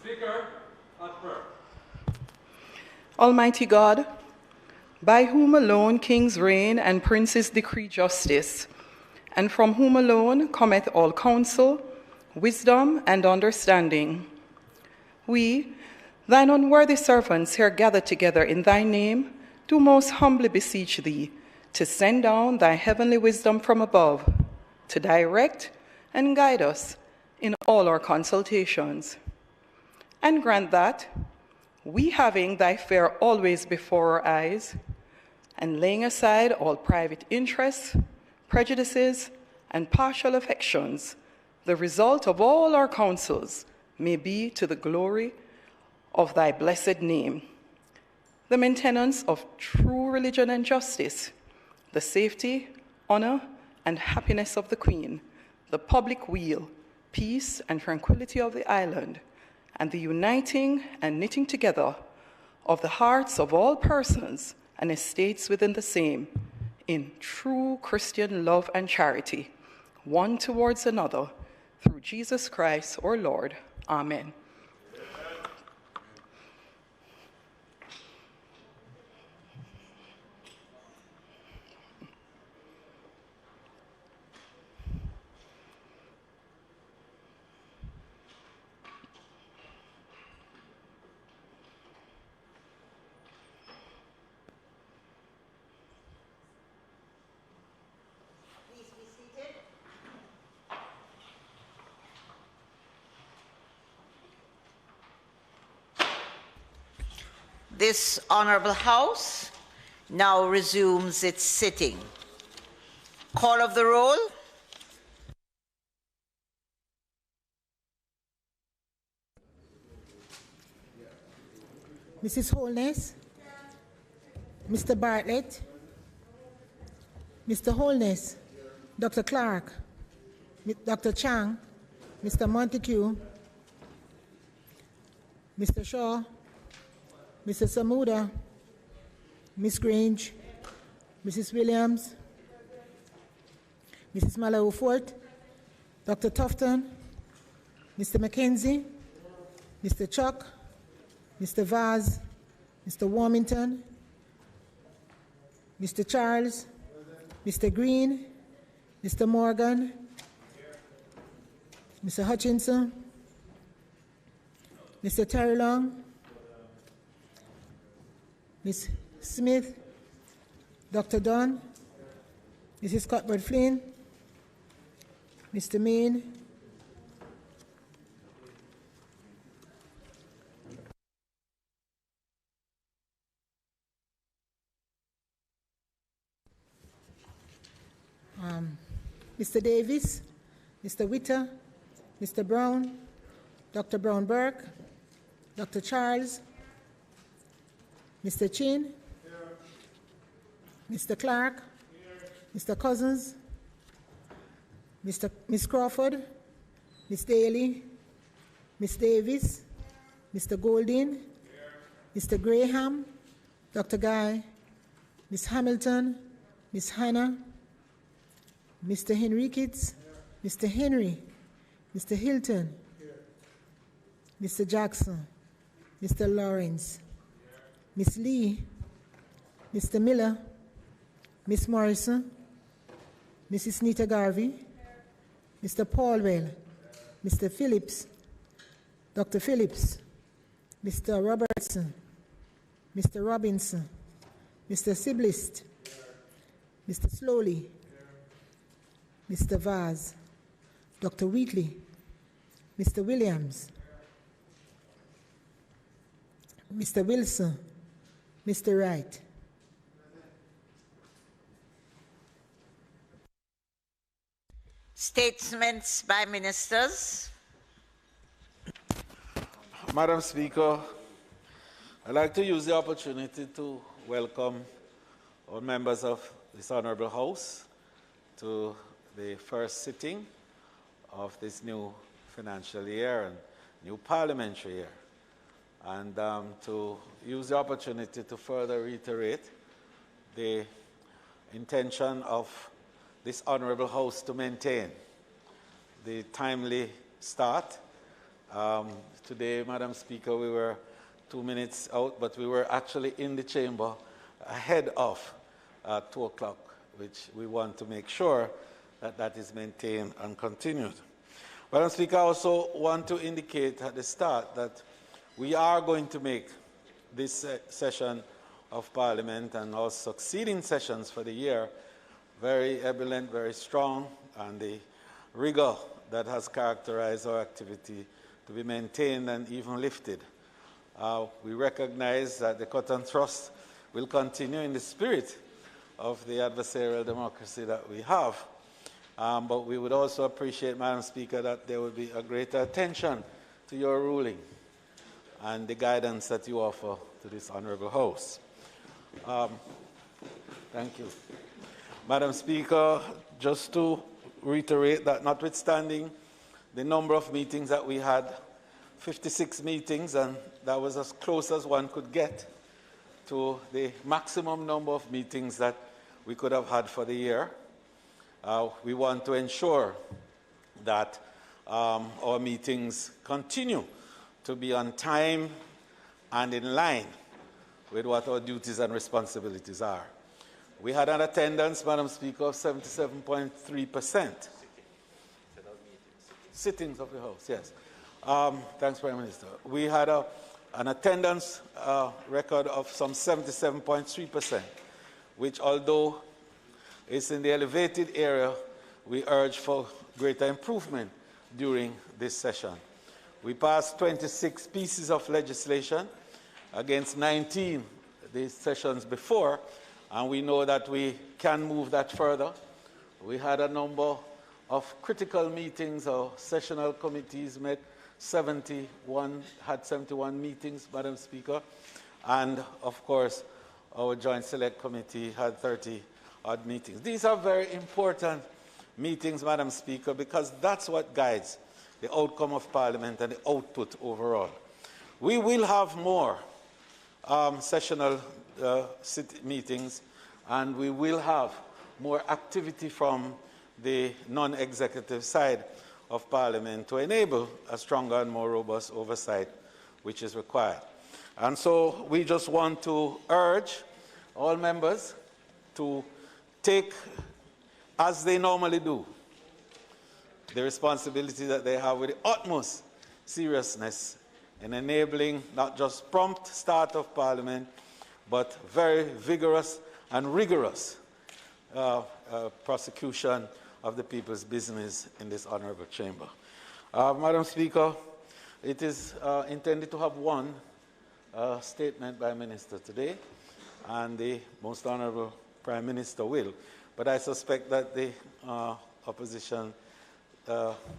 Speaker at prayer. Almighty God, by whom alone kings reign and princes decree justice, and from whom alone cometh all counsel, wisdom, and understanding, we, thine unworthy servants here gathered together in thy name, do most humbly beseech thee to send down thy heavenly wisdom from above, to direct and guide us in all our consultations. And grant that, we having thy fear always before our eyes, and laying aside all private interests, prejudices, and partial affections, the result of all our counsels may be to the glory of thy blessed name, the maintenance of true religion and justice, the safety, honor, and happiness of the Queen, the public weal, peace, and tranquility of the island, and the uniting and knitting together of the hearts of all persons and estates within the same, in true Christian love and charity, one towards another, through Jesus Christ our Lord. Amen. This Honorable House now resumes its sitting. Call of the roll. Mrs. Holness, Mr. Bartlett, Mr. Holness, Dr. Clark, Dr. Chang, Mr. Montague, Mr. Shaw, Mr. Samuda, Miss Grange, Mrs. Williams, Mrs. Malawo-Fort, Dr. Tufton, Mr. McKenzie, Mr. Chuck, Mr. Vaz, Mr. Warmington, Mr. Charles, Mr. Green, Mr. Morgan, Mr. Hutchinson, Mr. Terry Long, Ms. Smith, Dr. Dunn, Mrs. Cuthbert Flynn, Mr. Main, Mr. Davis, Mr. Witter, Mr. Brown, Dr. Brown Burke, Dr. Charles, Mr. Chin, Mr. Clark, Mr. Cousins, Miss Crawford, Miss Daly, Miss Davis, Mr. Golding, Mr. Graham, Dr. Guy, Miss Hamilton, Miss Hannah, Mr. Henriquez, Mr. Henry, Mr. Hilton, Mr. Jackson, Mr. Lawrence, Miss Lee, Mr. Miller, Miss Morrison, Mrs. Nita Garvey, Mr. Paulwell, Mr. Phillips, Dr. Phillips, Mr. Robertson, Mr. Robinson, Mr. Siblist, Mr. Slowly, Mr. Vaz, Dr. Wheatley, Mr. Williams, Mr. Wilson, Mr. Wright. Statements by ministers. Madam Speaker, I'd like to use the opportunity to welcome all members of this Honorable House to the first sitting of this new financial year and new parliamentary year, and to use the opportunity to further reiterate the intention of this Honorable House to maintain the timely start Today, Madam Speaker, we were 2 minutes out, but we were actually in the chamber ahead of 2 o'clock, which we want to make sure that that is maintained and continued. Madam Speaker, I also want to indicate at the start that we are going to make this session of Parliament and all succeeding sessions for the year very ebullient, very strong, and the rigor that has characterized our activity to be maintained and even lifted. We recognize that the cut and thrust will continue in the spirit of the adversarial democracy that we have. But we would also appreciate, Madam Speaker, that there would be a greater attention to your ruling and the guidance that you offer to this Honourable House. Thank you. Madam Speaker, just to reiterate that notwithstanding the number of meetings that we had, 56 meetings, and that was as close as one could get to the maximum number of meetings that we could have had for the year. We want to ensure that our meetings continue to be on time and in line with what our duties and responsibilities are. We had an attendance, Madam Speaker, of 77.3%. Sittings of the House, yes. Thanks, Prime Minister. We had an attendance record of some 77.3%, which, although it's in the elevated area, we urge for greater improvement during this session. We passed 26 pieces of legislation against 19 the sessions before, and we know that we can move that further. We had a number of critical meetings. Our sessional committees met 71 meetings, Madam Speaker, and of course our Joint Select Committee had 30-odd meetings. These are very important meetings, Madam Speaker, because that's what guides the outcome of Parliament and the output overall. We will have more sessional meetings, and we will have more activity from the non-executive side of Parliament to enable a stronger and more robust oversight which is required. And so we just want to urge all members to take, as they normally do, the responsibility that they have with the utmost seriousness in enabling not just prompt start of Parliament, but very vigorous and rigorous prosecution of the people's business in this honourable chamber. Madam Speaker, it is intended to have one statement by Minister today, and the most honourable Prime Minister will. But I suspect that the opposition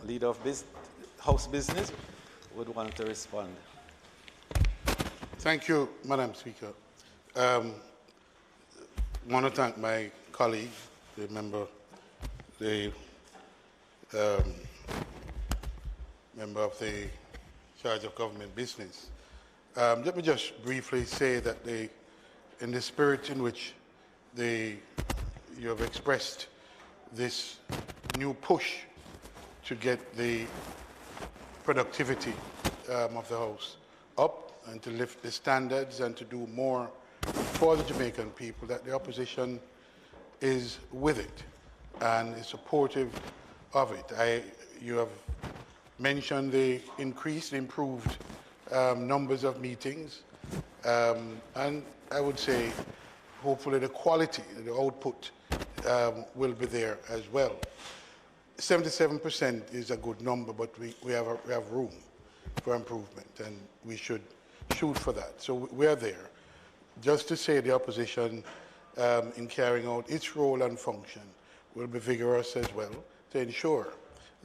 leader of House Business would want to respond. Thank you, Madam Speaker. I want to thank my colleague, the member of the charge of government business. Let me just briefly say that in the spirit in which you have expressed this new push to get the productivity of the House up and to lift the standards and to do more for the Jamaican people, that the opposition is with it and is supportive of it. You have mentioned the increased, improved numbers of meetings, and I would say hopefully the quality, the output will be there as well. 77% is a good number, but we have room for improvement, and we should shoot for that. So we are there. Just to say the opposition, in carrying out its role and function, will be vigorous as well to ensure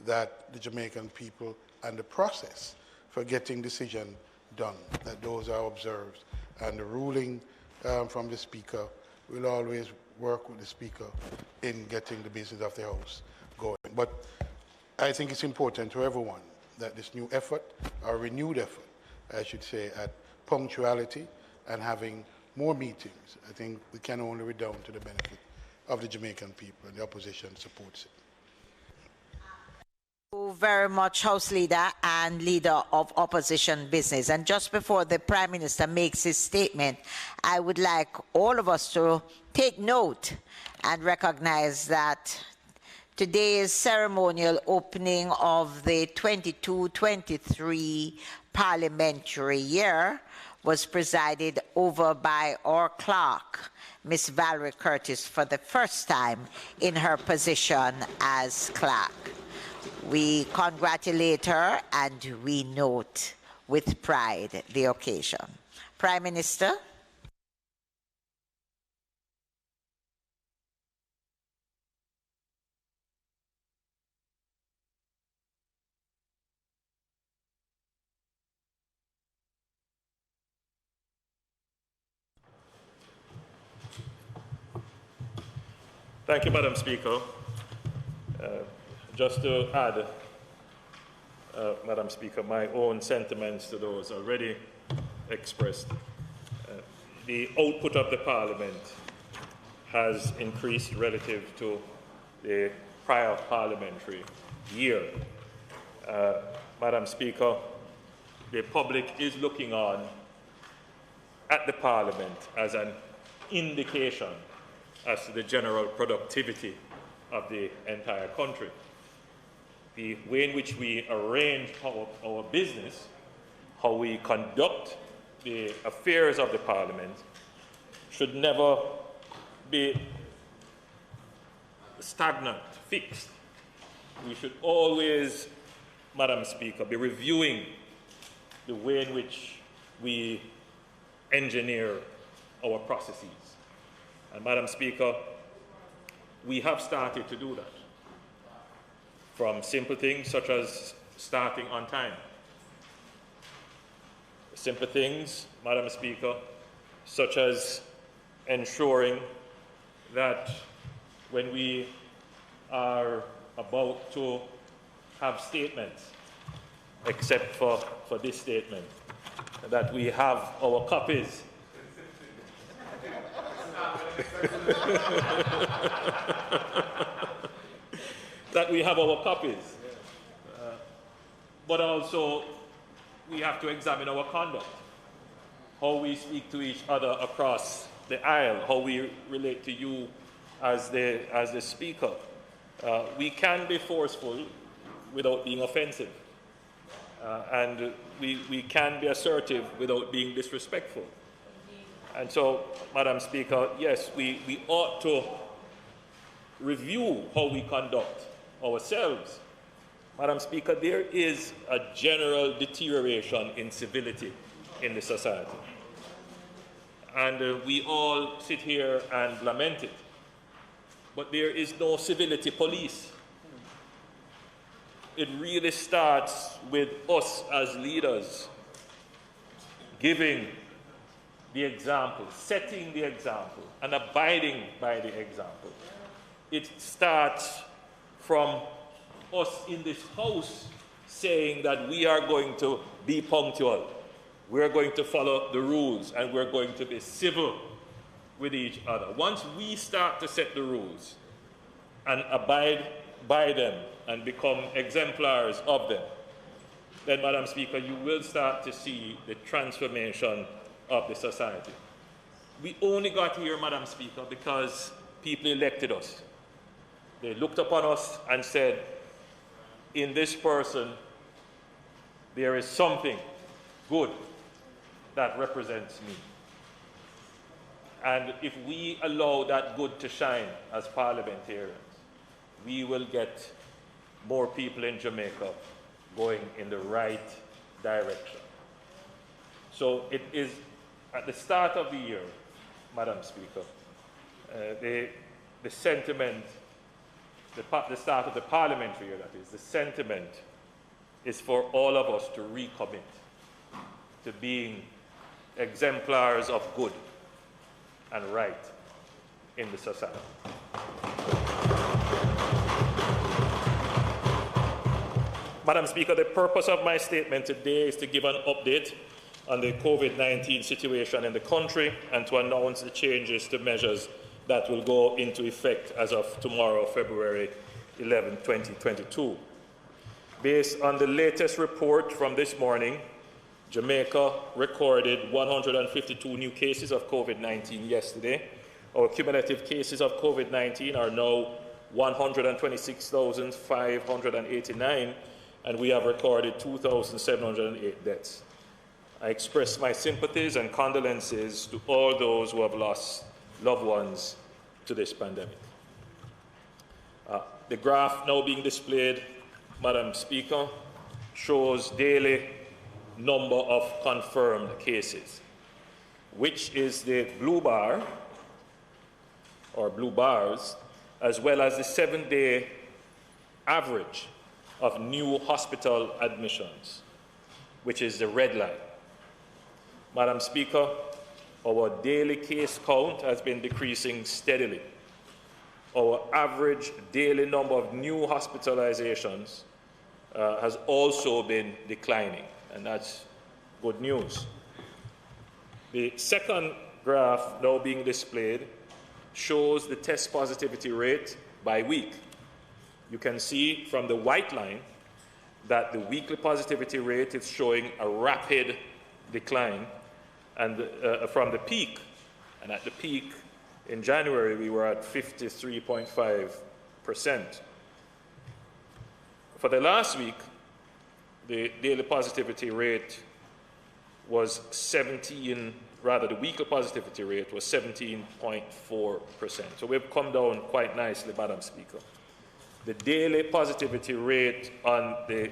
that the Jamaican people and the process for getting decision done, that those are observed. And the ruling from the Speaker will always work with the Speaker in getting the business of the House going. But I think it's important to everyone that this new effort, or renewed effort, I should say, at punctuality and having more meetings, I think we can only redound to the benefit of the Jamaican people, and the opposition supports it. Thank you very much, House Leader and Leader of Opposition Business. And just before the Prime Minister makes his statement, I would like all of us to take note and recognize that today's ceremonial opening of the 22-23 parliamentary year was presided over by our clerk, Miss Valerie Curtis, for the first time in her position as clerk. We congratulate her and we note with pride the occasion. Prime Minister. Thank you, Madam Speaker. Just to add, Madam Speaker, my own sentiments to those already expressed. The output of the Parliament has increased relative to the prior parliamentary year. Madam Speaker, the public is looking on at the Parliament as an indication as to the general productivity of the entire country. The way in which we arrange our business, how we conduct the affairs of the Parliament, should never be stagnant, fixed. We should always, Madam Speaker, be reviewing the way in which we engineer our processes. And Madam Speaker, we have started to do that. From simple things such as starting on time. Simple things, Madam Speaker, such as ensuring that when we are about to have statements, except for this statement, that we have our copies that we have our copies. But also, we have to examine our conduct, how we speak to each other across the aisle, how we relate to you as the speaker. We can be forceful without being offensive. And we can be assertive without being disrespectful. And so, Madam Speaker, yes, we ought to review how we conduct ourselves. Madam Speaker, there is a general deterioration in civility in the society. And we all sit here and lament it. But there is no civility police. It really starts with us as leaders giving the example, setting the example, and abiding by the example. It starts from us in this house saying that we are going to be punctual, we're going to follow the rules, and we're going to be civil with each other. Once we start to set the rules and abide by them and become exemplars of them, then, Madam Speaker, you will start to see the transformation of the society. We only got here, Madam Speaker, because people elected us. They looked upon us and said, in this person, there is something good that represents me. And if we allow that good to shine as parliamentarians, we will get more people in Jamaica going in the right direction. So it is at the start of the year, Madam Speaker, the sentiment, the start of the parliamentary year, that is, the sentiment is for all of us to recommit to being exemplars of good and right in the society. Madam Speaker, the purpose of my statement today is to give an update on the COVID-19 situation in the country and to announce the changes to measures that will go into effect as of tomorrow, February 11, 2022. Based on the latest report from this morning, Jamaica recorded 152 new cases of COVID-19 yesterday. Our cumulative cases of COVID-19 are now 126,589, and we have recorded 2,708 deaths. I express my sympathies and condolences to all those who have lost loved ones to this pandemic. The graph now being displayed, Madam Speaker, shows daily number of confirmed cases, which is the blue bar, or blue bars, as well as the 7-day average of new hospital admissions, which is the red line. Madam Speaker, our daily case count has been decreasing steadily. Our average daily number of new hospitalizations has also been declining, and that's good news. The second graph now being displayed shows the test positivity rate by week. You can see from the white line that the weekly positivity rate is showing a rapid decline, and from the peak, and at the peak in January we were at 53.5%. For the last week, the daily positivity rate was the weekly positivity rate was 17.4%. So we've come down quite nicely, Madam Speaker. The daily positivity rate on the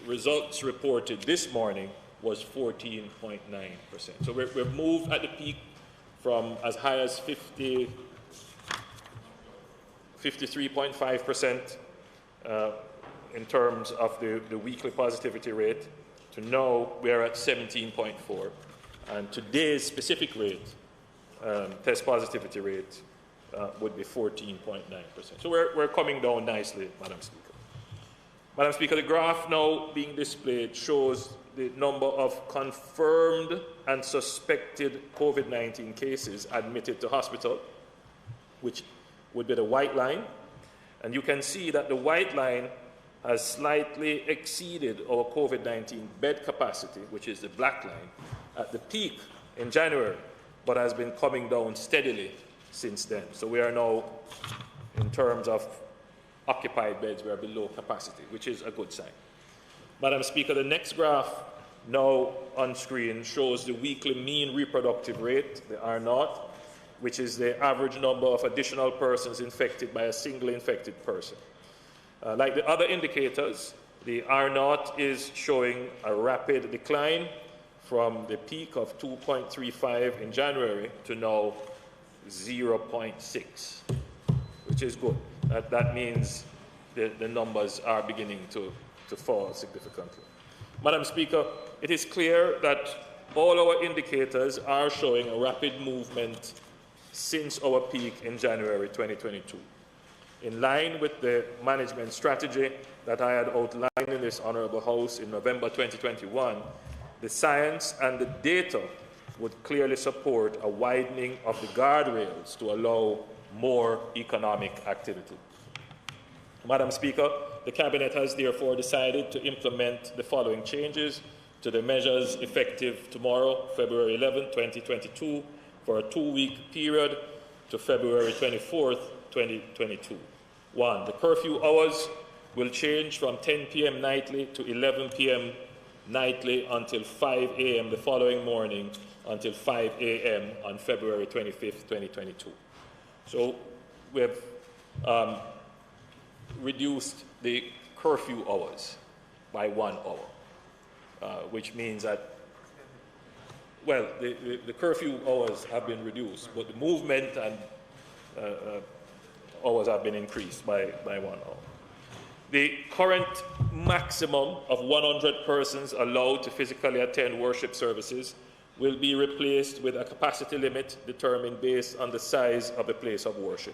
results reported this morning was 14.9%. So we've moved at the peak from as high as 53.5% in terms of the weekly positivity rate, to now we're at 17.4%. And today's specific rate, test positivity rate, would be 14.9%. So we're coming down nicely, Madam Speaker. Madam Speaker, the graph now being displayed shows the number of confirmed and suspected COVID-19 cases admitted to hospital, which would be the white line. And you can see that the white line has slightly exceeded our COVID-19 bed capacity, which is the black line, at the peak in January, but has been coming down steadily since then. So we are now, in terms of occupied beds, we are below capacity, which is a good sign. Madam Speaker, the next graph now on screen shows the weekly mean reproductive rate, the R0, which is the average number of additional persons infected by a single infected person. Like the other indicators, the R0 is showing a rapid decline from the peak of 2.35 in January to now 0.6, which is good. That means the numbers are beginning to fall significantly. Madam Speaker, it is clear that all our indicators are showing a rapid movement since our peak in January 2022. In line with the management strategy that I had outlined in this Honourable House in November 2021, the science and the data would clearly support a widening of the guardrails to allow more economic activity. Madam Speaker, the Cabinet has therefore decided to implement the following changes to the measures effective tomorrow, February 11, 2022, for a 2-week period to February 24th, 2022. 1. The curfew hours will change from 10 p.m. nightly to 11 p.m. nightly until 5 a.m. the following morning until 5 a.m. on February 25th, 2022. So we have reduced the curfew hours by 1 hour, which means that, well, the curfew hours have been reduced, but the movement and hours have been increased by 1 hour. The current maximum of 100 persons allowed to physically attend worship services will be replaced with a capacity limit determined based on the size of the place of worship.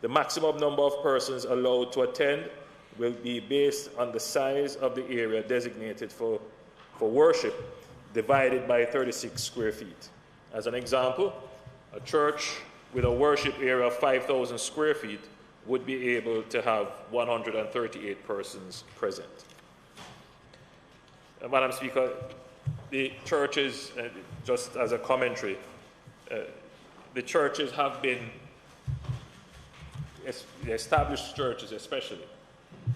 The maximum number of persons allowed to attend will be based on the size of the area designated for worship, divided by 36 square feet. As an example, a church with a worship area of 5,000 square feet would be able to have 138 persons present. Madam Speaker, the churches, just as a commentary, the churches have been, the established churches especially,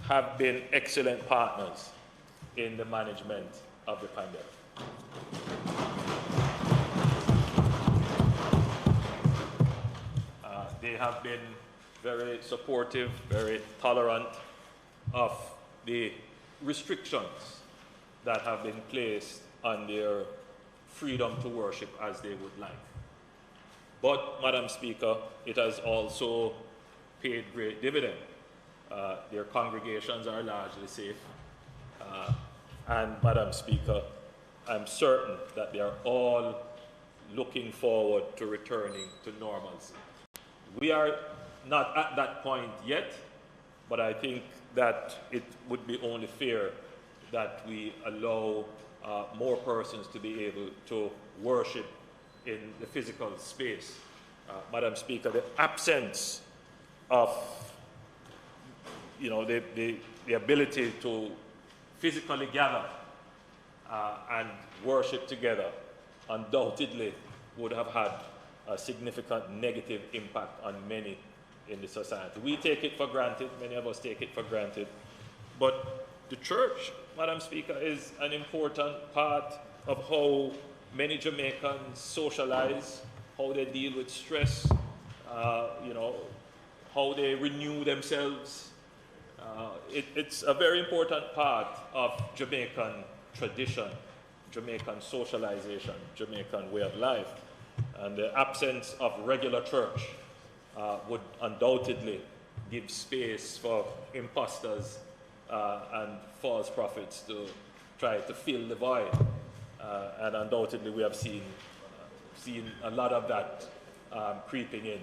have been excellent partners in the management of the pandemic. They have been very supportive, very tolerant of the restrictions that have been placed on their freedom to worship as they would like. But, Madam Speaker, it has also paid great dividend. Their congregations are largely safe. And, Madam Speaker, I'm certain that they are all looking forward to returning to normalcy. We are not at that point yet, but I think that it would be only fair that we allow more persons to be able to worship in the physical space. Madam Speaker, the absence of the ability to physically gather and worship together undoubtedly would have had a significant negative impact on many in the society. We take it for granted, many of us take it for granted, but the church, Madam Speaker, is an important part of how many Jamaicans socialize, how they deal with stress, how they renew themselves. It's a very important part of Jamaican tradition, Jamaican socialization, Jamaican way of life. And the absence of regular church would undoubtedly give space for imposters and false prophets to try to fill the void. And undoubtedly we have seen a lot of that creeping in.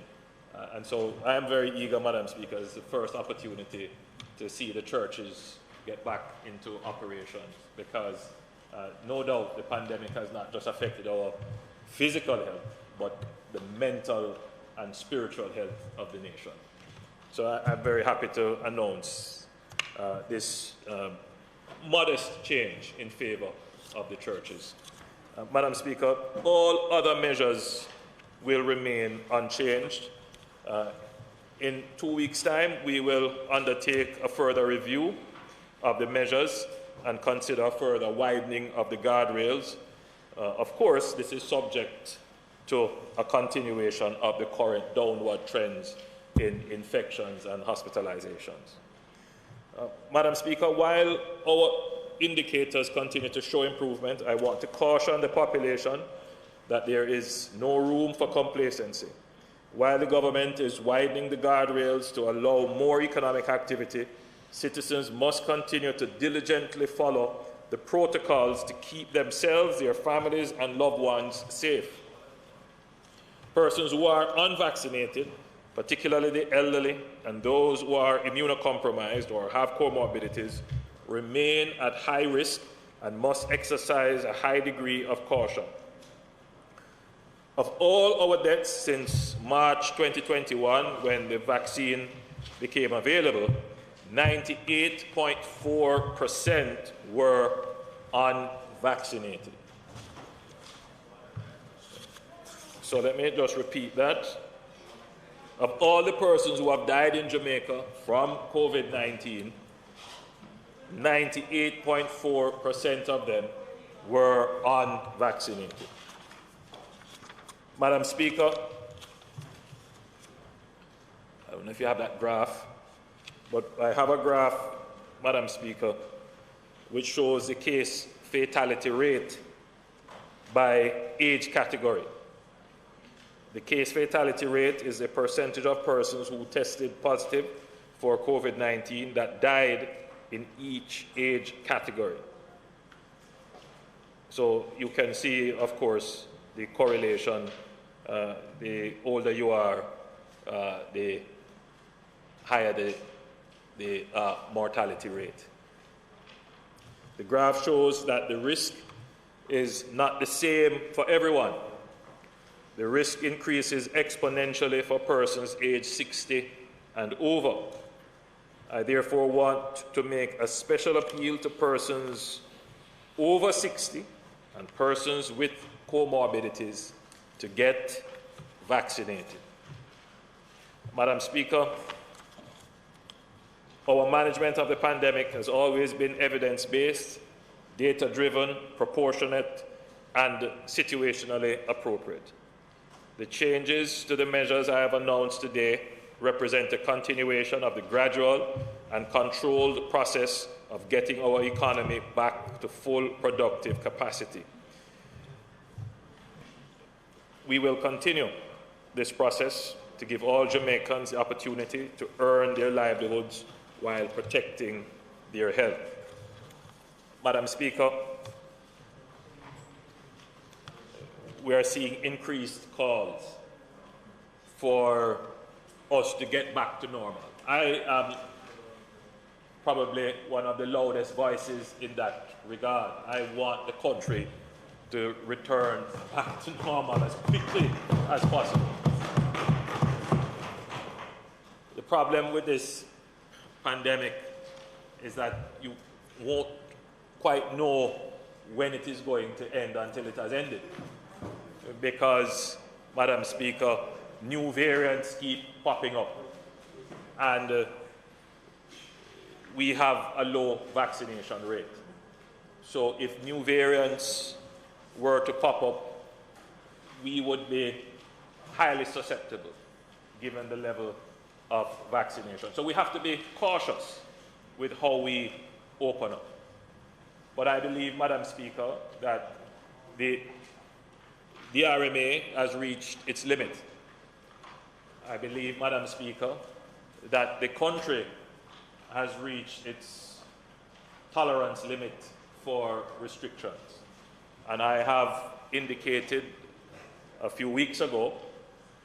And so I am very eager, Madam Speaker, it's the first opportunity to see the churches get back into operations, because no doubt the pandemic has not just affected our physical health, but the mental and spiritual health of the nation. So I'm very happy to announce this modest change in favor of the churches. Madam Speaker, all other measures will remain unchanged. In 2 weeks' time, we will undertake a further review of the measures and consider further widening of the guardrails. Of course, this is subject to a continuation of the current downward trends in infections and hospitalizations. Madam Speaker, while our indicators continue to show improvement, I want to caution the population that there is no room for complacency. While the government is widening the guardrails to allow more economic activity, citizens must continue to diligently follow the protocols to keep themselves, their families, and loved ones safe. Persons who are unvaccinated, particularly the elderly and those who are immunocompromised or have comorbidities, remain at high risk and must exercise a high degree of caution. Of all our deaths since March 2021, when the vaccine became available, 98.4% were unvaccinated. So let me just repeat that. Of all the persons who have died in Jamaica from COVID-19, 98.4% of them were unvaccinated. Madam Speaker, I don't know if you have that graph, but I have a graph, Madam Speaker, which shows the case fatality rate by age category. The case fatality rate is the percentage of persons who tested positive for COVID-19 that died in each age category. So you can see, of course, the correlation. The older you are, the higher the mortality rate. The graph shows that the risk is not the same for everyone. The risk increases exponentially for persons aged 60 and over. I therefore want to make a special appeal to persons over 60 and persons with comorbidities to get vaccinated. Madam Speaker, our management of the pandemic has always been evidence-based, data-driven, proportionate, and situationally appropriate. The changes to the measures I have announced today represent a continuation of the gradual and controlled process of getting our economy back to full productive capacity. We will continue this process to give all Jamaicans the opportunity to earn their livelihoods while protecting their health. Madam Speaker, we are seeing increased calls for us to get back to normal. I am probably one of the loudest voices in that regard. I want the country to return back to normal as quickly as possible. The problem with this pandemic is that you won't quite know when it is going to end until it has ended. Because, Madam Speaker, new variants keep popping up. And we have a low vaccination rate. So if new variants were to pop up, we would be highly susceptible given the level of vaccination. So we have to be cautious with how we open up. But I believe, Madam Speaker, that the RMA has reached its limit. I believe, Madam Speaker, that the country has reached its tolerance limit for restrictions. And I have indicated a few weeks ago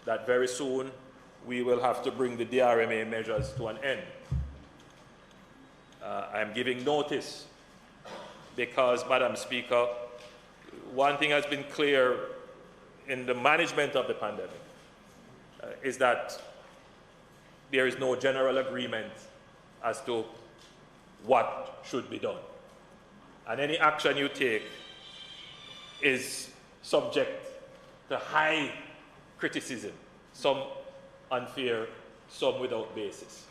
that very soon we will have to bring the DRMA measures to an end. I'm giving notice because, Madam Speaker, one thing has been clear in the management of the pandemic is that there is no general agreement as to what should be done. And any action you take is subject to high criticism, some unfair, some without basis,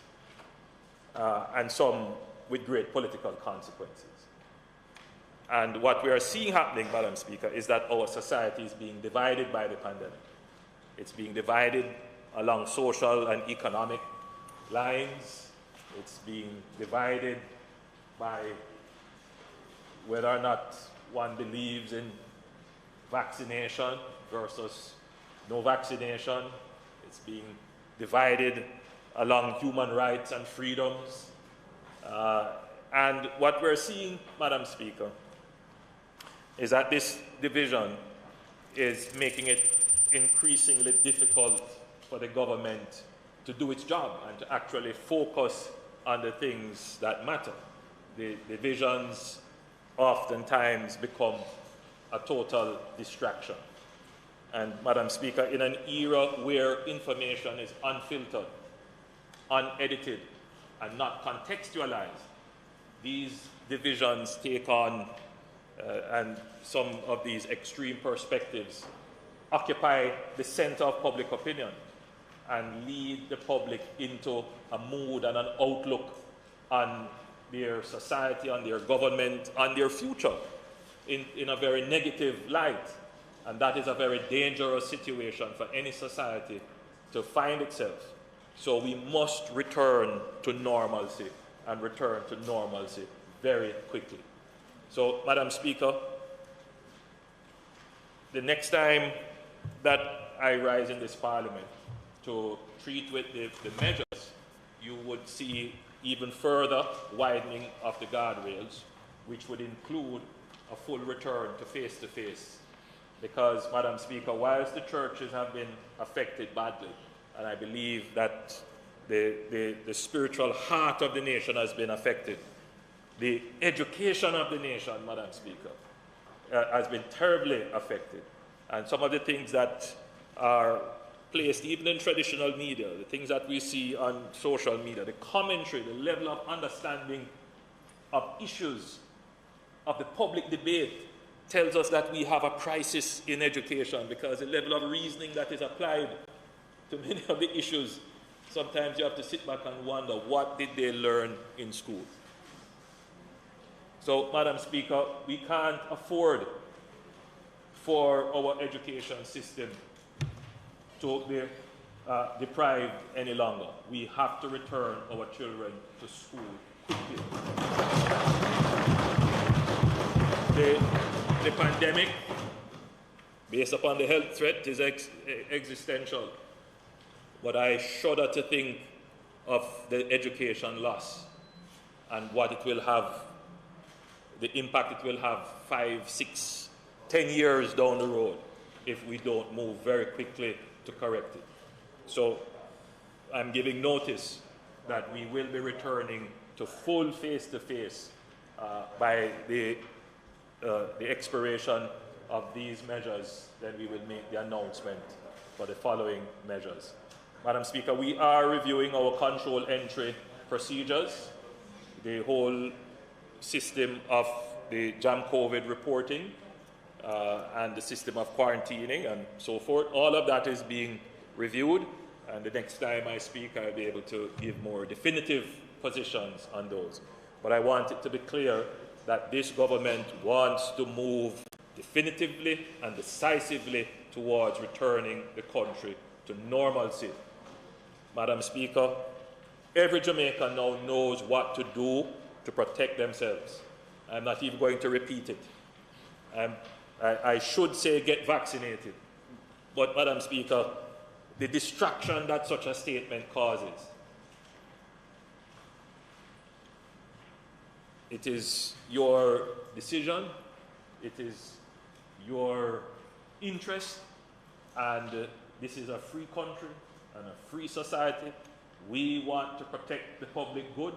and some with great political consequences. And what we are seeing happening, Madam Speaker, is that our society is being divided by the pandemic. It's being divided along social and economic lines. It's being divided by whether or not one believes in vaccination versus no vaccination. It's being divided along human rights and freedoms. And what we're seeing, Madam Speaker, is that this division is making it increasingly difficult for the government to do its job and to actually focus on the things that matter. The divisions oftentimes become a total distraction. And, Madam Speaker, in an era where information is unfiltered, unedited, and not contextualized, these divisions take on, and some of these extreme perspectives occupy the center of public opinion and lead the public into a mood and an outlook on their society, on their government, on their future in a very negative light. And that is a very dangerous situation for any society to find itself. So we must return to normalcy and return to normalcy very quickly. So, Madam Speaker, the next time that I rise in this Parliament to treat with the measures, you would see even further widening of the guardrails, which would include a full return to face-to-face. Because, Madam Speaker, whilst the churches have been affected badly, and I believe that the spiritual heart of the nation has been affected, the education of the nation, Madam Speaker, has been terribly affected. And some of the things that are placed even in traditional media, the things that we see on social media, the commentary, the level of understanding of issues of the public debate tells us that we have a crisis in education, because the level of reasoning that is applied to many of the issues, sometimes you have to sit back and wonder, what did they learn in school? So, Madam Speaker, we can't afford for our education system to be deprived any longer. We have to return our children to school quickly. The pandemic, based upon the health threat, is existential. But I shudder to think of the education loss and what it will have, the impact it will have 5, 6, 10 years down the road if we don't move very quickly to correct it. So I'm giving notice that we will be returning to full face-to-face by the expiration of these measures. Then we will make the announcement for the following measures. Madam Speaker, we are reviewing our control entry procedures, the whole system of the Jam COVID reporting, and the system of quarantining and so forth. All of that is being reviewed, and the next time I speak, I'll be able to give more definitive positions on those. But I want it to be clear that this government wants to move definitively and decisively towards returning the country to normalcy. Madam Speaker, every Jamaican now knows what to do to protect themselves. I'm not even going to repeat it. I should say get vaccinated. But, Madam Speaker, the distraction that such a statement causes, it is your decision, it is your interest, and this is a free country and a free society. We want to protect the public good.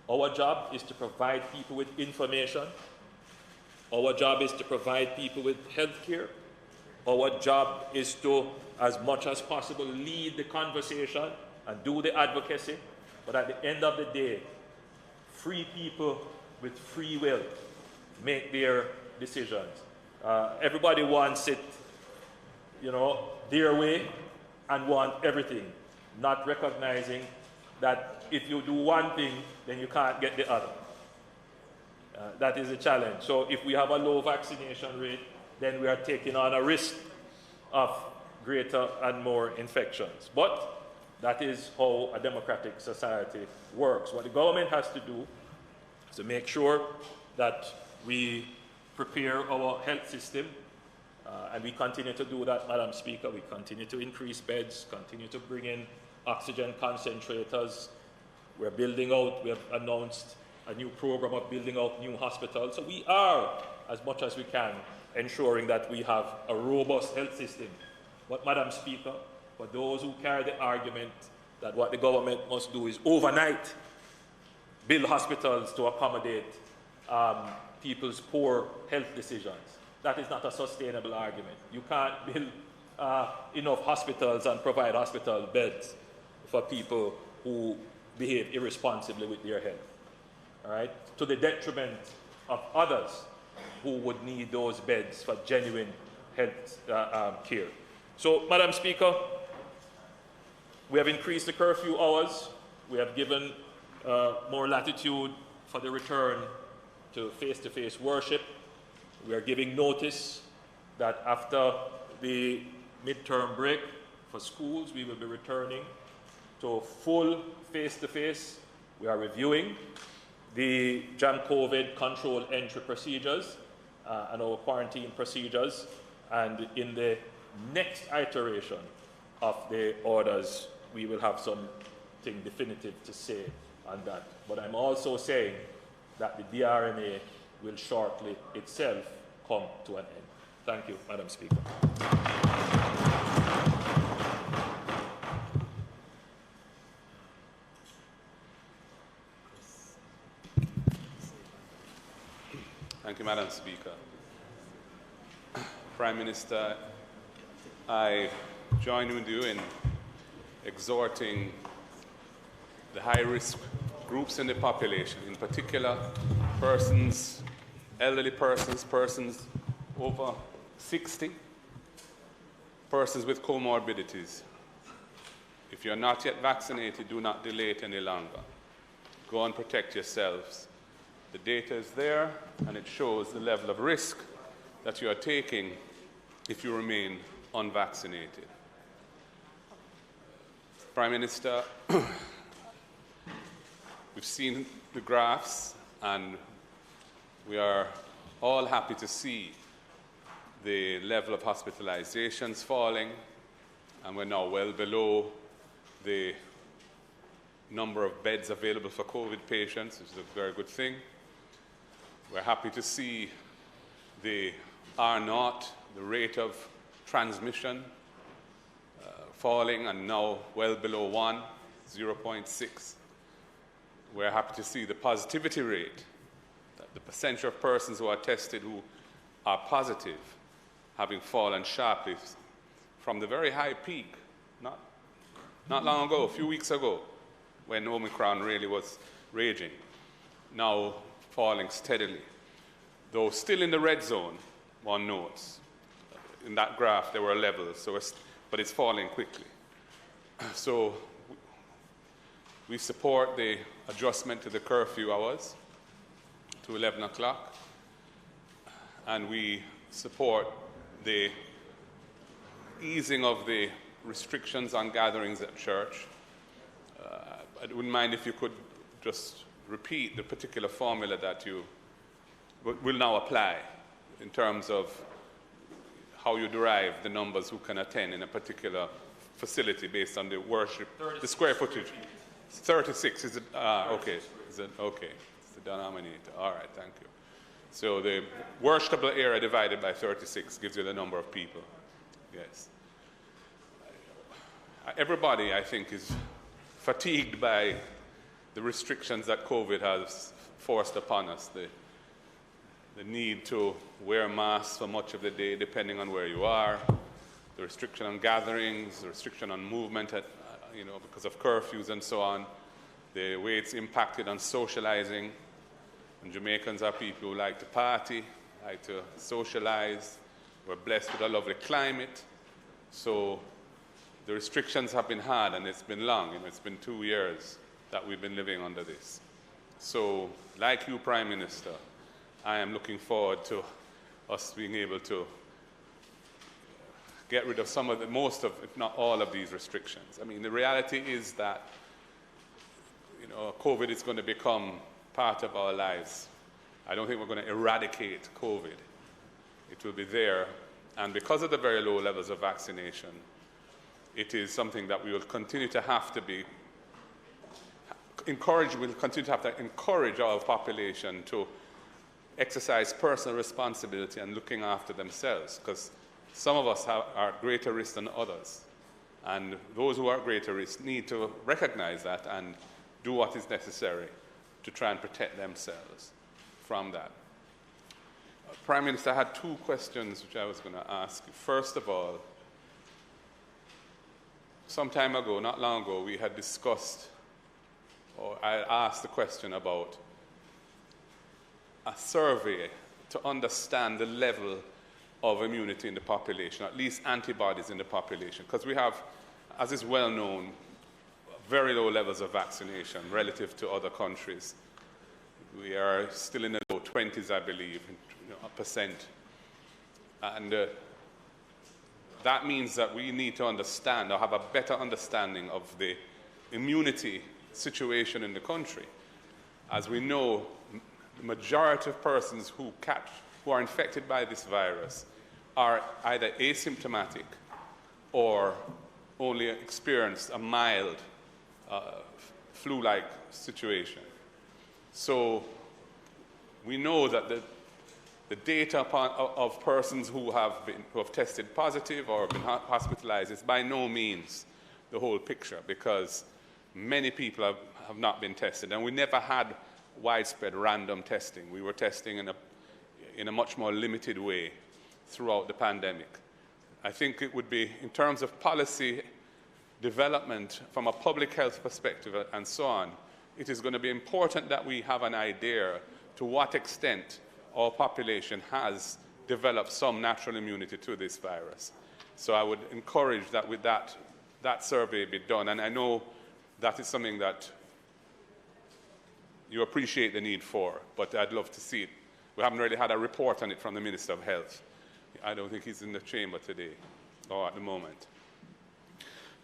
Our job is to provide people with information. Our job is to provide people with health care. Our job is to, as much as possible, lead the conversation and do the advocacy. But at the end of the day, free people with free will make their decisions. Everybody wants it, their way, and want everything, not recognizing that if you do one thing, then you can't get the other. That is a challenge. So if we have a low vaccination rate, then we are taking on a risk of greater and more infections. But that is how a democratic society works. What the government has to do is to make sure that we prepare our health system, and we continue to do that, Madam Speaker. We continue to increase beds, continue to bring in oxygen concentrators. We're building out, we have announced a new program of building out new hospitals. So we are, as much as we can, ensuring that we have a robust health system. But, Madam Speaker, for those who carry the argument that what the government must do is overnight build hospitals to accommodate people's poor health decisions, that is not a sustainable argument. You can't build enough hospitals and provide hospital beds for people who behave irresponsibly with their health, all right, to the detriment of others who would need those beds for genuine health care. So, Madam Speaker, we have increased the curfew hours. We have given more latitude for the return to face-to-face worship. We are giving notice that after the midterm break for schools, we will be returning to full face-to-face. We are reviewing the Jam COVID control entry procedures and our quarantine procedures, and in the next iteration of the orders, we will have something definitive to say on that. But I'm also saying that the DRMA will shortly itself come to an end. Thank you, Madam Speaker. Thank you, Madam Speaker. Prime Minister, I join with you in exhorting the high-risk groups in the population, in particular persons elderly persons, persons over 60, persons with comorbidities. If you're not yet vaccinated, do not delay it any longer. Go and protect yourselves. The data is there, and it shows the level of risk that you are taking if you remain unvaccinated. Prime Minister, we've seen the graphs, and we are all happy to see the level of hospitalizations falling, and we're now well below the number of beds available for COVID patients, which is a very good thing. We're happy to see the R0, the rate of transmission, falling and now well below 1, 0.6. We're happy to see the positivity rate, the percentage of persons who are tested who are positive, having fallen sharply from the very high peak, not long ago, a few weeks ago, when Omicron really was raging, now falling steadily. Though still in the red zone, one notes. In that graph, there were levels, but it's falling quickly. So we support the adjustment to the curfew hours to 11 o'clock, and we support the easing of the restrictions on gatherings at church. I wouldn't mind if you could just repeat the particular formula that you will now apply in terms of how you derive the numbers who can attend in a particular facility based on the worship, the square footage. 36, is it? Okay. Is it? Okay. It's the denominator. All right, thank you. So the worshipable area divided by 36 gives you the number of people. Yes. Everybody, I think, is fatigued by the restrictions that COVID has forced upon us. The need to wear masks for much of the day, depending on where you are, the restriction on gatherings, the restriction on movement, because of curfews and so on, the way it's impacted on socializing. And Jamaicans are people who like to party, like to socialize. We're blessed with a lovely climate. So the restrictions have been hard, and it's been long. It's been 2 years that we've been living under this. So, like you, Prime Minister, I am looking forward to us being able to get rid of most of, if not all of these restrictions. I mean, the reality is that, COVID is going to become part of our lives. I don't think we're going to eradicate COVID. It will be there, and because of the very low levels of vaccination, it is something that we will continue to have to be encouraged. We'll continue to have to encourage our population to exercise personal responsibility and looking after themselves, because some of us are at greater risk than others. And those who are at greater risk need to recognize that and do what is necessary to try and protect themselves from that. Prime Minister, I had 2 questions which I was going to ask you. First of all, some time ago, not long ago, we had discussed, or I asked the question about a survey to understand the level of immunity in the population, at least antibodies in the population, because we have, as is well known, very low levels of vaccination relative to other countries. We are still in the low 20s, I believe, percent. And that means that we need to understand or have a better understanding of the immunity situation in the country. As we know, the majority of persons who are infected by this virus are either asymptomatic or only experience a mild flu-like situation. So we know that the data of persons who have tested positive or been hospitalized is by no means the whole picture, because many people have not been tested, and we never had widespread random testing. We were testing in a much more limited way throughout the pandemic. I think it would be, in terms of policy development from a public health perspective and so on, it is going to be important that we have an idea to what extent our population has developed some natural immunity to this virus. So I would encourage that with that survey be done. And I know that is something that you appreciate the need for, but I'd love to see it. We haven't really had a report on it from the Minister of Health. I don't think he's in the chamber today or at the moment.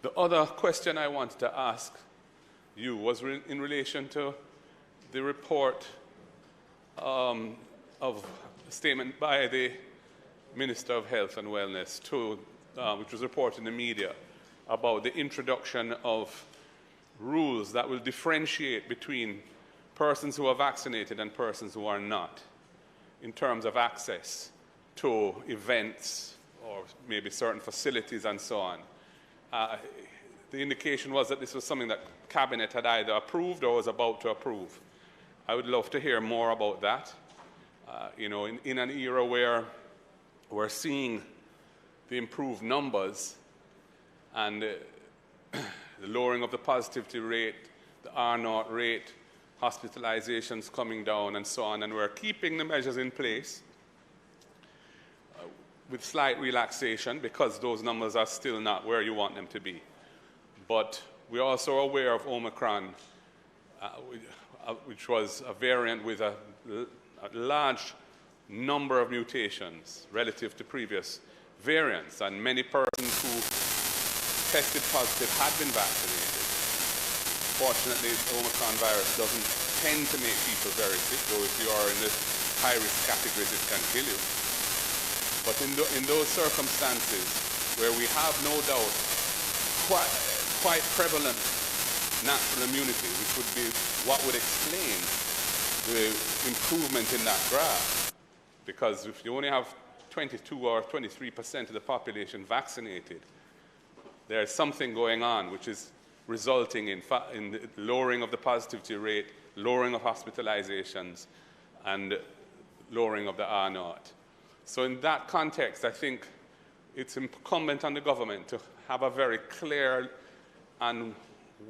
The other question I wanted to ask you was in relation to the report of a statement by the Minister of Health and Wellness, which was reported in the media, about the introduction of rules that will differentiate between persons who are vaccinated and persons who are not in terms of access to events or maybe certain facilities and so on. The indication was that this was something that Cabinet had either approved or was about to approve. I would love to hear more about that. In an era where we're seeing the improved numbers and the lowering of the positivity rate, the R0 rate, hospitalizations coming down and so on, and we're keeping the measures in place with slight relaxation because those numbers are still not where you want them to be. But we're also aware of Omicron, which was a variant with a large number of mutations relative to previous variants, and many persons who tested positive had been vaccinated. Fortunately, the Omicron virus doesn't tend to make people very sick, though if you are in the high-risk categories, it can kill you. But in those circumstances where we have no doubt quite prevalent natural immunity, which would be what would explain the improvement in that graph, because if you only have 22 or 23% of the population vaccinated, there's something going on which is resulting in the lowering of the positivity rate, lowering of hospitalizations, and lowering of the R0. So in that context, I think it's incumbent on the government to have a very clear and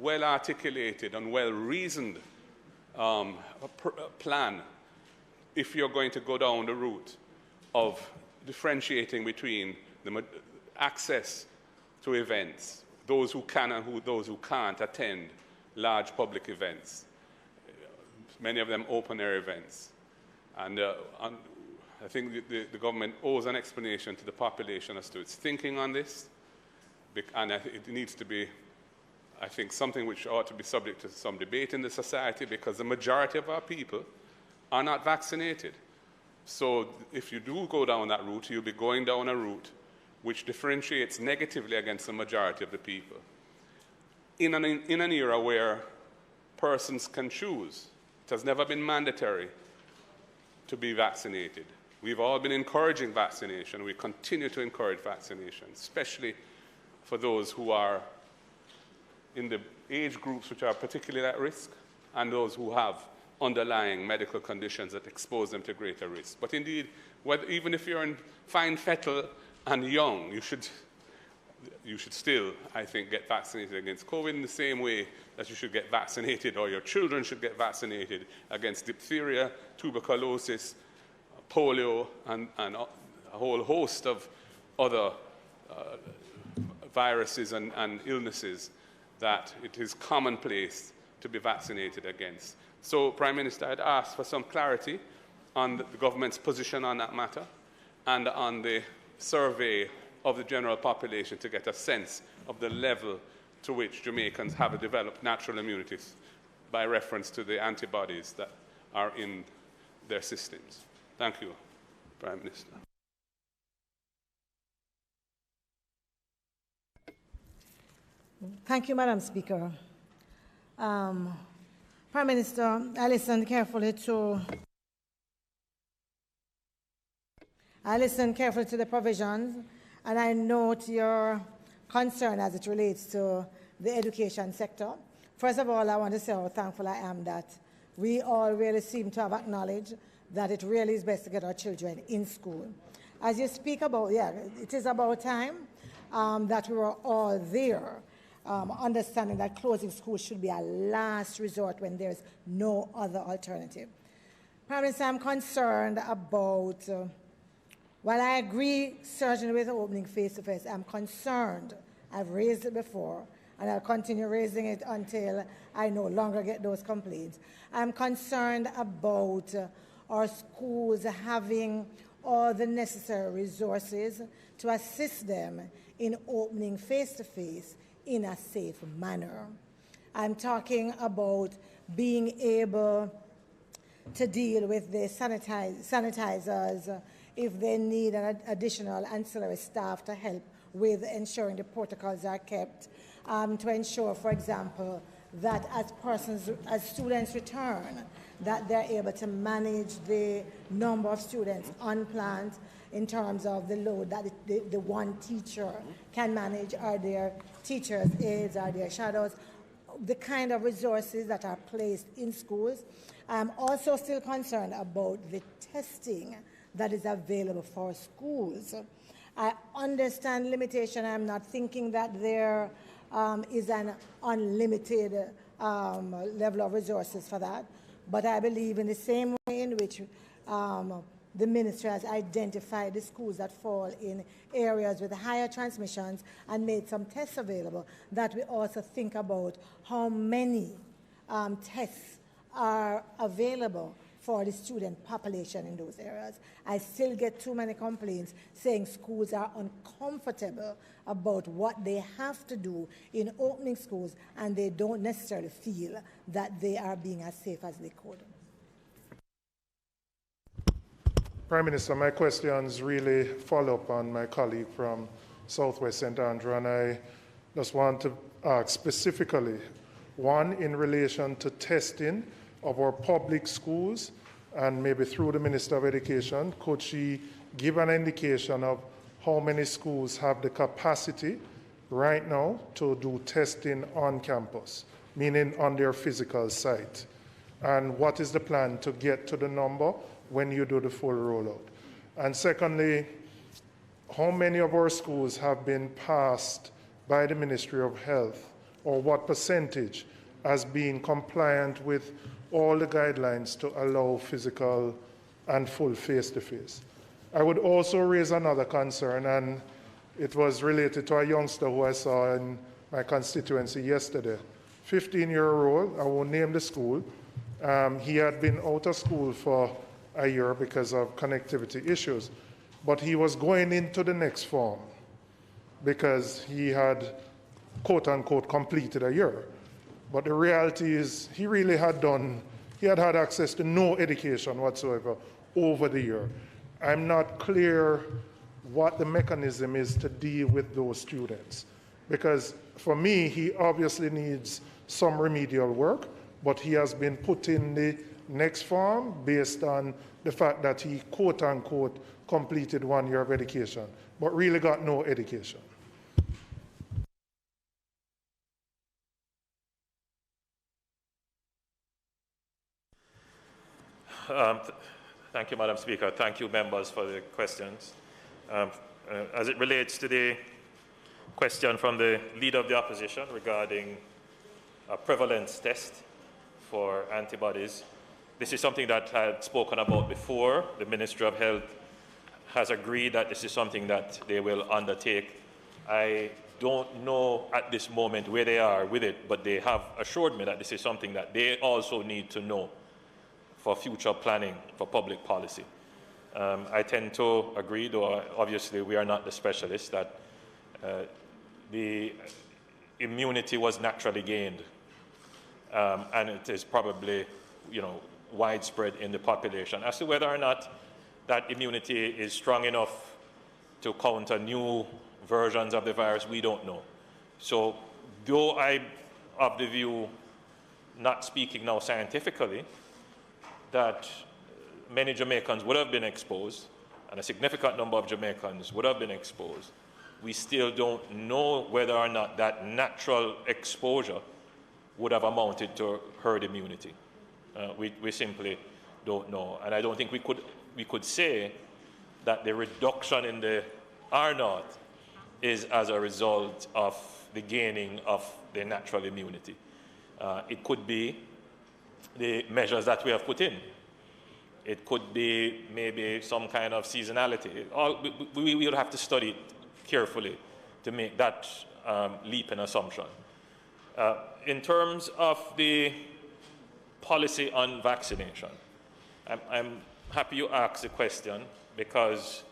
well-articulated and well-reasoned plan if you're going to go down the route of differentiating between the access to events, those who can and those who can't attend large public events, many of them open-air events. And I think the government owes an explanation to the population as to its thinking on this, and it needs to be, I think, something which ought to be subject to some debate in the society, because the majority of our people are not vaccinated. So if you do go down that route, you'll be going down a route which differentiates negatively against the majority of the people. In an era where persons can choose, it has never been mandatory to be vaccinated. We've all been encouraging vaccination. We continue to encourage vaccination, especially for those who are in the age groups which are particularly at risk and those who have underlying medical conditions that expose them to greater risk. But indeed, even if you're in fine fettle and young, you should still, I think, get vaccinated against COVID in the same way that you should get vaccinated, or your children should get vaccinated against diphtheria, tuberculosis, polio, and a whole host of other viruses and illnesses that it is commonplace to be vaccinated against. So, Prime Minister, I'd ask for some clarity on the government's position on that matter and on the survey of the general population to get a sense of the level to which Jamaicans have developed natural immunities by reference to the antibodies that are in their systems. Thank you, Prime Minister. Thank you, Madam Speaker. Prime Minister, I listened carefully to the provisions, and I note your concern as it relates to the education sector. First of all, I want to say how thankful I am that we all really seem to have acknowledged that it really is best to get our children in school. As you speak about, it is about time that we were all there, understanding that closing schools should be a last resort when there's no other alternative. Prime Minister, I'm concerned about, while I agree certainly with opening face-to-face, I'm concerned, I've raised it before, and I'll continue raising it until I no longer get those complaints. I'm concerned about our schools having all the necessary resources to assist them in opening face-to-face in a safe manner. I'm talking about being able to deal with the sanitizers if they need an additional ancillary staff to help with ensuring the protocols are kept, to ensure, for example, that as students return, that they're able to manage the number of students on plant in terms of the load that the one teacher can manage. Are there teachers' aides? Are there shadows? The kind of resources that are placed in schools. I'm also still concerned about the testing that is available for schools. I understand limitation. I'm not thinking that there is an unlimited level of resources for that. But I believe in the same way in which the ministry has identified the schools that fall in areas with higher transmissions and made some tests available, that we also think about how many tests are available for the student population in those areas. I still get too many complaints saying schools are uncomfortable about what they have to do in opening schools, and they don't necessarily feel that they are being as safe as they could. Prime Minister, my questions really follow up on my colleague from Southwest St. Andrew, and I just want to ask specifically, one, in relation to testing of our public schools, and maybe through the Minister of Education, could she give an indication of how many schools have the capacity right now to do testing on campus, meaning on their physical site? And what is the plan to get to the number when you do the full rollout? And secondly, how many of our schools have been passed by the Ministry of Health, or what percentage has been compliant with all the guidelines to allow physical and full face-to-face? I would also raise another concern, and it was related to a youngster who I saw in my constituency yesterday. 15-year-old, I won't name the school. He had been out of school for a year because of connectivity issues, but he was going into the next form because he had, quote-unquote, completed a year. But the reality is he really had had access to no education whatsoever over the year. I'm not clear what the mechanism is to deal with those students, because for me, he obviously needs some remedial work, but he has been put in the next form based on the fact that he, quote-unquote, completed 1 year of education, but really got no education. Thank you, Madam Speaker. Thank you, members, for the questions. As it relates to the question from the Leader of the Opposition regarding a prevalence test for antibodies, this is something that I had spoken about before. The Ministry of Health has agreed that this is something that they will undertake. I don't know at this moment where they are with it, but they have assured me that this is something that they also need to know for future planning for public policy. I tend to agree, though obviously we are not the specialists, that the immunity was naturally gained, and it is probably, widespread in the population. As to whether or not that immunity is strong enough to counter new versions of the virus, we don't know. So, though I'm of the view, not speaking now scientifically, that many Jamaicans would have been exposed, and a significant number of Jamaicans would have been exposed, we still don't know whether or not that natural exposure would have amounted to herd immunity. We simply don't know. And I don't think we could say that the reduction in the R0 is as a result of the gaining of the natural immunity. It could be the measures that we have put in It could be maybe some kind of seasonality. We will have to study it carefully to make that leap in assumption. In terms of the policy on vaccination, I'm happy you asked the question, because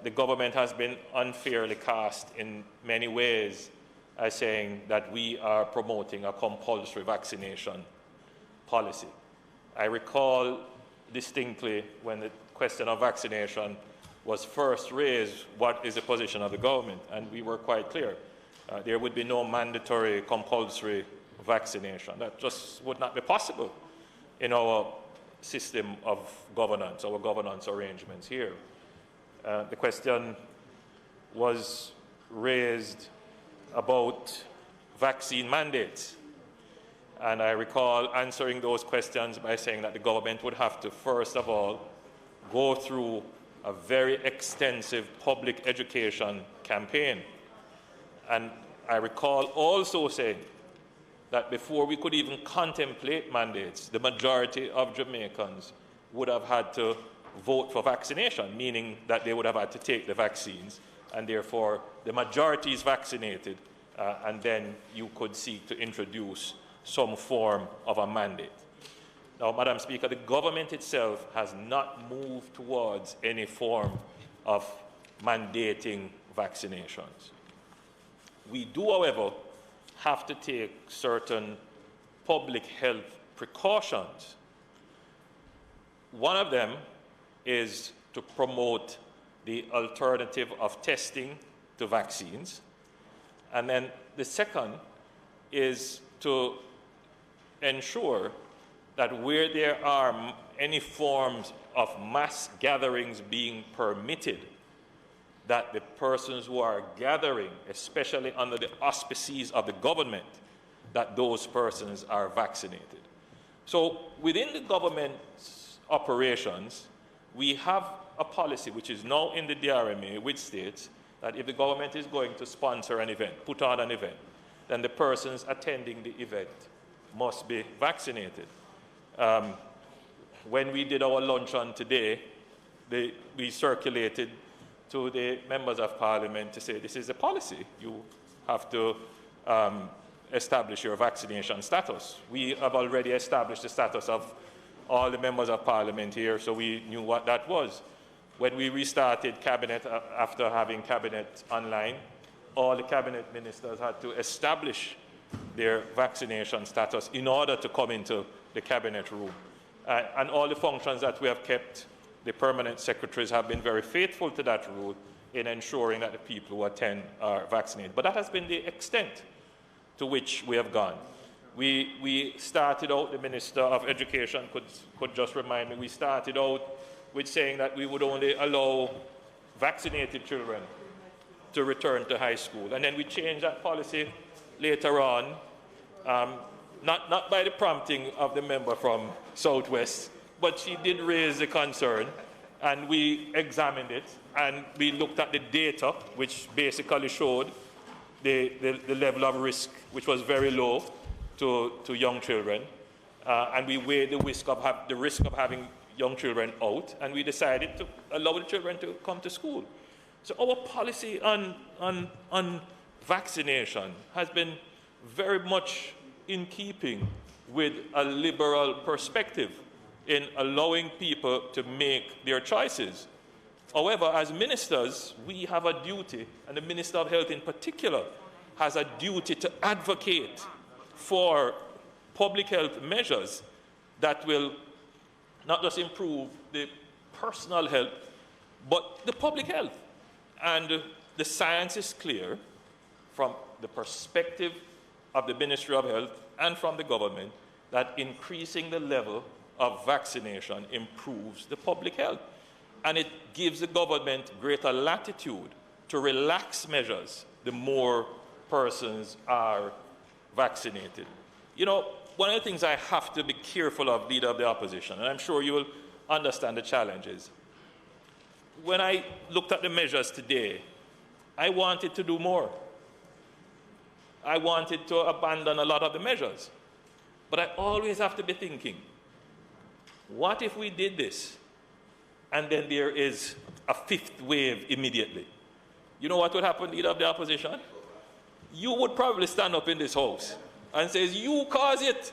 the government has been unfairly cast in many ways as saying that we are promoting a compulsory vaccination policy. I recall distinctly when the question of vaccination was first raised, what is the position of the government? And we were quite clear. There would be no mandatory compulsory vaccination. That just would not be possible in our system of governance, our governance arrangements here. The question was raised about vaccine mandates. And I recall answering those questions by saying that the government would have to, first of all, go through a very extensive public education campaign. And I recall also saying that before we could even contemplate mandates, the majority of Jamaicans would have had to vote for vaccination, meaning that they would have had to take the vaccines, and therefore the majority is vaccinated, and then you could seek to introduce some form of a mandate. Now, Madam Speaker, the government itself has not moved towards any form of mandating vaccinations. We do, however, have to take certain public health precautions. One of them is to promote the alternative of testing to vaccines. And then the second is to ensure that where there are any forms of mass gatherings being permitted, that the persons who are gathering, especially under the auspices of the government, that those persons are vaccinated. So within the government's operations, we have a policy which is now in the DRMA, which states that if the government is going to sponsor an event, put on an event, then the persons attending the event must be vaccinated. When we did our luncheon today, we circulated to the members of parliament to say this is a policy. You have to establish your vaccination status. We have already established the status of all the members of parliament here, so we knew what that was. When we restarted cabinet after having cabinet online, all the cabinet ministers had to establish their vaccination status in order to come into the cabinet room. And all the functions that we have kept, the permanent secretaries have been very faithful to that rule in ensuring that the people who attend are vaccinated. But that has been the extent to which we have gone. We started out, the Minister of Education could just remind me, we started out with saying that we would only allow vaccinated children to return to high school. And then we changed that policy later on, not by the prompting of the member from Southwest, but she did raise the concern, and we examined it, and we looked at the data, which basically showed the level of risk, which was very low to young children, and we weighed the risk of having young children out, and we decided to allow the children to come to school. So our policy on vaccination has been very much in keeping with a liberal perspective in allowing people to make their choices. However, as ministers, we have a duty, and the Minister of Health in particular has a duty to advocate for public health measures that will not just improve the personal health, but the public health. And the science is clear from the perspective of the Ministry of Health and from the government that increasing the level of vaccination improves the public health. And it gives the government greater latitude to relax measures the more persons are vaccinated. You know, one of the things I have to be careful of, Leader of the Opposition, and I'm sure you will understand the challenges. When I looked at the measures today, I wanted to do more. I wanted to abandon a lot of the measures. But I always have to be thinking, What if we did this and then there is a fifth wave immediately? You know what would happen, leader of the opposition? You would probably stand up in this house and say, you cause it.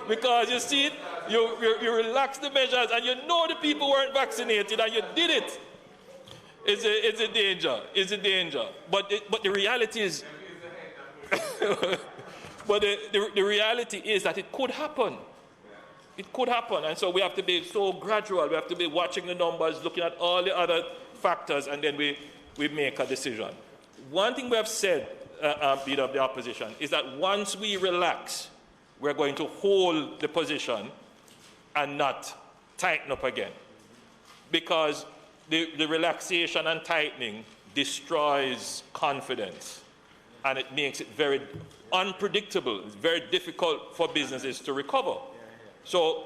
because you see it, you relax the measures and you know the people weren't vaccinated and you did it. It's a danger. It's a danger. But the reality is, but the reality is that it could happen. It could happen. And so we have to be so gradual. We have to be watching the numbers, looking at all the other factors, and then we make a decision. One thing we have said, leader of the opposition, is that once we relax, we're going to hold the position and not tighten up again. Because the relaxation and tightening destroys confidence, and it makes it very unpredictable. It's very difficult for businesses to recover. So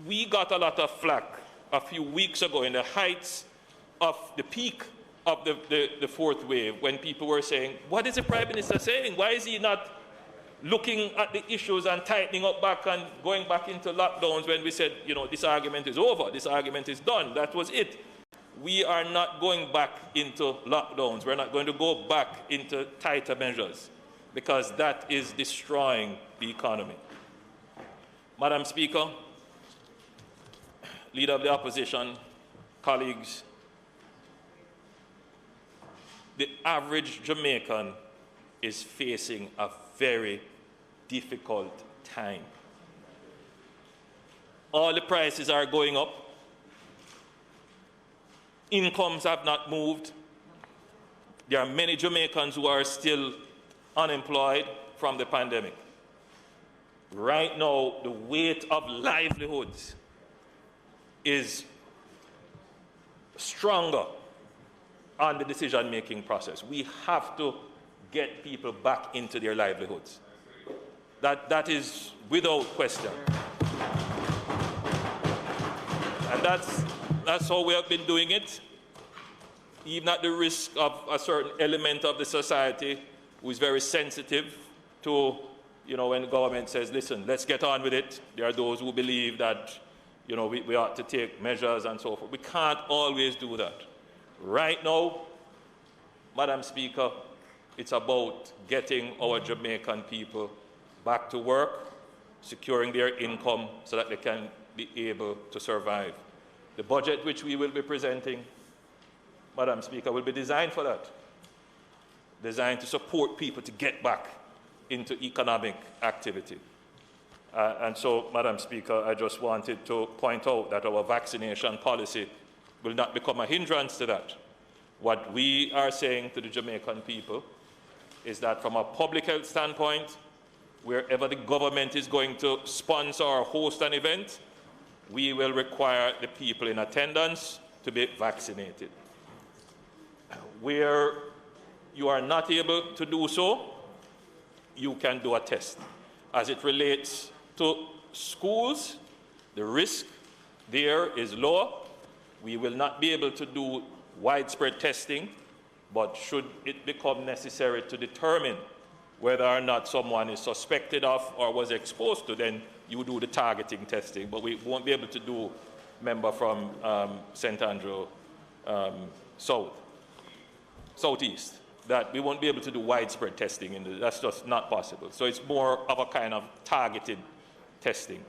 we got a lot of flack a few weeks ago in the heights of the peak of the fourth wave, when people were saying, what is the Prime Minister saying? Why is he not looking at the issues and tightening up back and going back into lockdowns, when we said, you know, this argument is over, this argument is done, that was it. We are not going back into lockdowns. We're not going to go back into tighter measures, because that is destroying the economy. Madam Speaker, Leader of the Opposition, colleagues, the average Jamaican is facing a very difficult time. All the prices are going up. Incomes have not moved. There are many Jamaicans who are still unemployed from the pandemic. Right now, the weight of livelihoods is stronger on the decision-making process. We have to get people back into their livelihoods. That is without question. And that's how we have been doing it, even at the risk of a certain element of the society who is very sensitive to, you know, when the government says, listen, let's get on with it. There are those who believe that, you know, we ought to take measures and so forth. We can't always do that. Right now, Madam Speaker, it's about getting our Jamaican people back to work, securing their income so that they can be able to survive. The budget which we will be presenting, Madam Speaker, will be designed for that. Designed to support people to get back into economic activity. And so, Madam Speaker, I just wanted to point out that our vaccination policy will not become a hindrance to that. What we are saying to the Jamaican people is that from a public health standpoint, wherever the government is going to sponsor or host an event, we will require the people in attendance to be vaccinated. Where you are not able to do so, you can do a test. As it relates to schools, the risk there is lower. We will not be able to do widespread testing, but should it become necessary to determine whether or not someone is suspected of or was exposed to, then you do the targeting testing. But we won't be able to do, member from St. Andrew Southeast, that we won't be able to do widespread testing. That's just not possible. So it's more of a kind of targeted testing.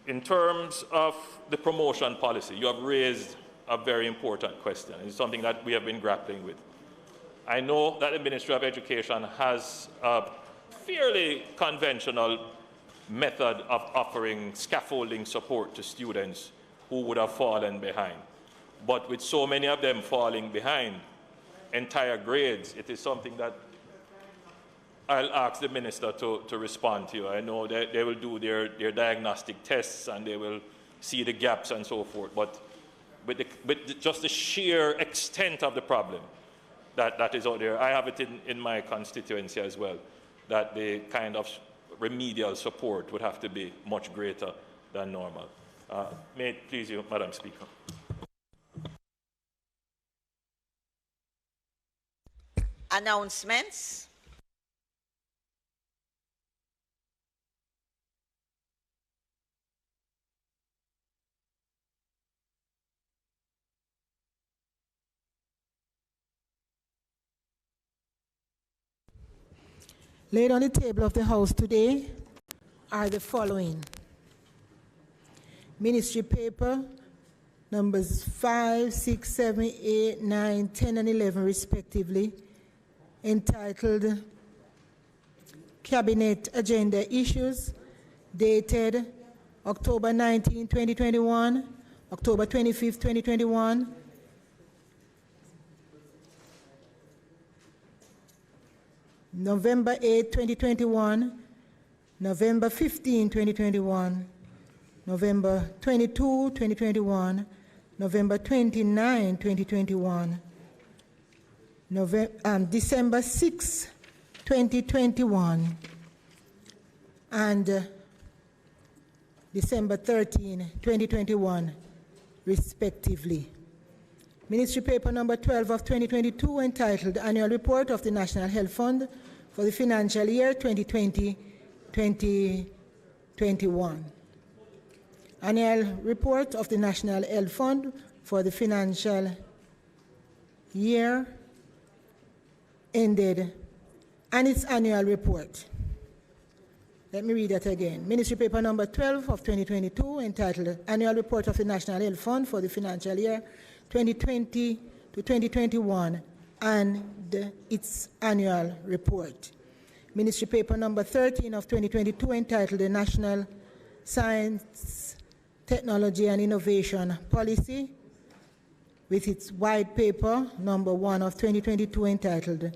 In terms of the promotion policy, you have raised a very important question. It's something that we have been grappling with. I know that the Ministry of Education has a fairly conventional method of offering scaffolding support to students who would have fallen behind. But with so many of them falling behind entire grades, it is something that I'll ask the Minister to respond to. I know that they will do their diagnostic tests and they will see the gaps and so forth, but just the sheer extent of the problem that is out there, I have it in my constituency as well, that the kind of remedial support would have to be much greater than normal. May it please you, Madam Speaker. Announcements. Laid on the table of the House today are the following: Ministry paper numbers 5, 6, 7, 8, 9, 10, and 11 respectively, entitled Cabinet Agenda Issues, dated October 19, 2021, October 25, 2021, November 8, 2021, November 15, 2021, November 22, 2021, November 29, 2021, December 6, 2021, and December 13, 2021, respectively. Ministry paper number 12 of 2022, entitled Annual Report of the National Health Fund for the financial year 2020-2021. Annual Report of the National Health Fund for the financial year ended, and its annual report. Let me read that again. Ministry paper number 12 of 2022, entitled Annual Report of the National Health Fund for the financial year 2020 to 2021, and its annual report. Ministry paper number 13 of 2022, entitled The National Science, Technology and Innovation Policy, with its white paper number 1 of 2022, entitled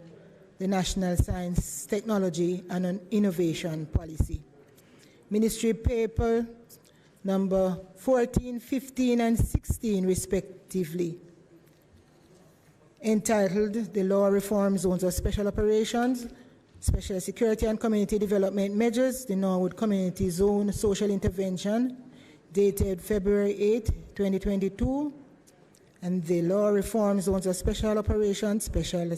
The National Science, Technology and Innovation Policy. Ministry paper number 14, 15, and 16, respectively, entitled The Law Reform Zones of Special Operations, Special Security and Community Development Measures, the Norwood Community Zone Social Intervention, dated February 8, 2022, and the Law Reform Zones of Special Operations, Special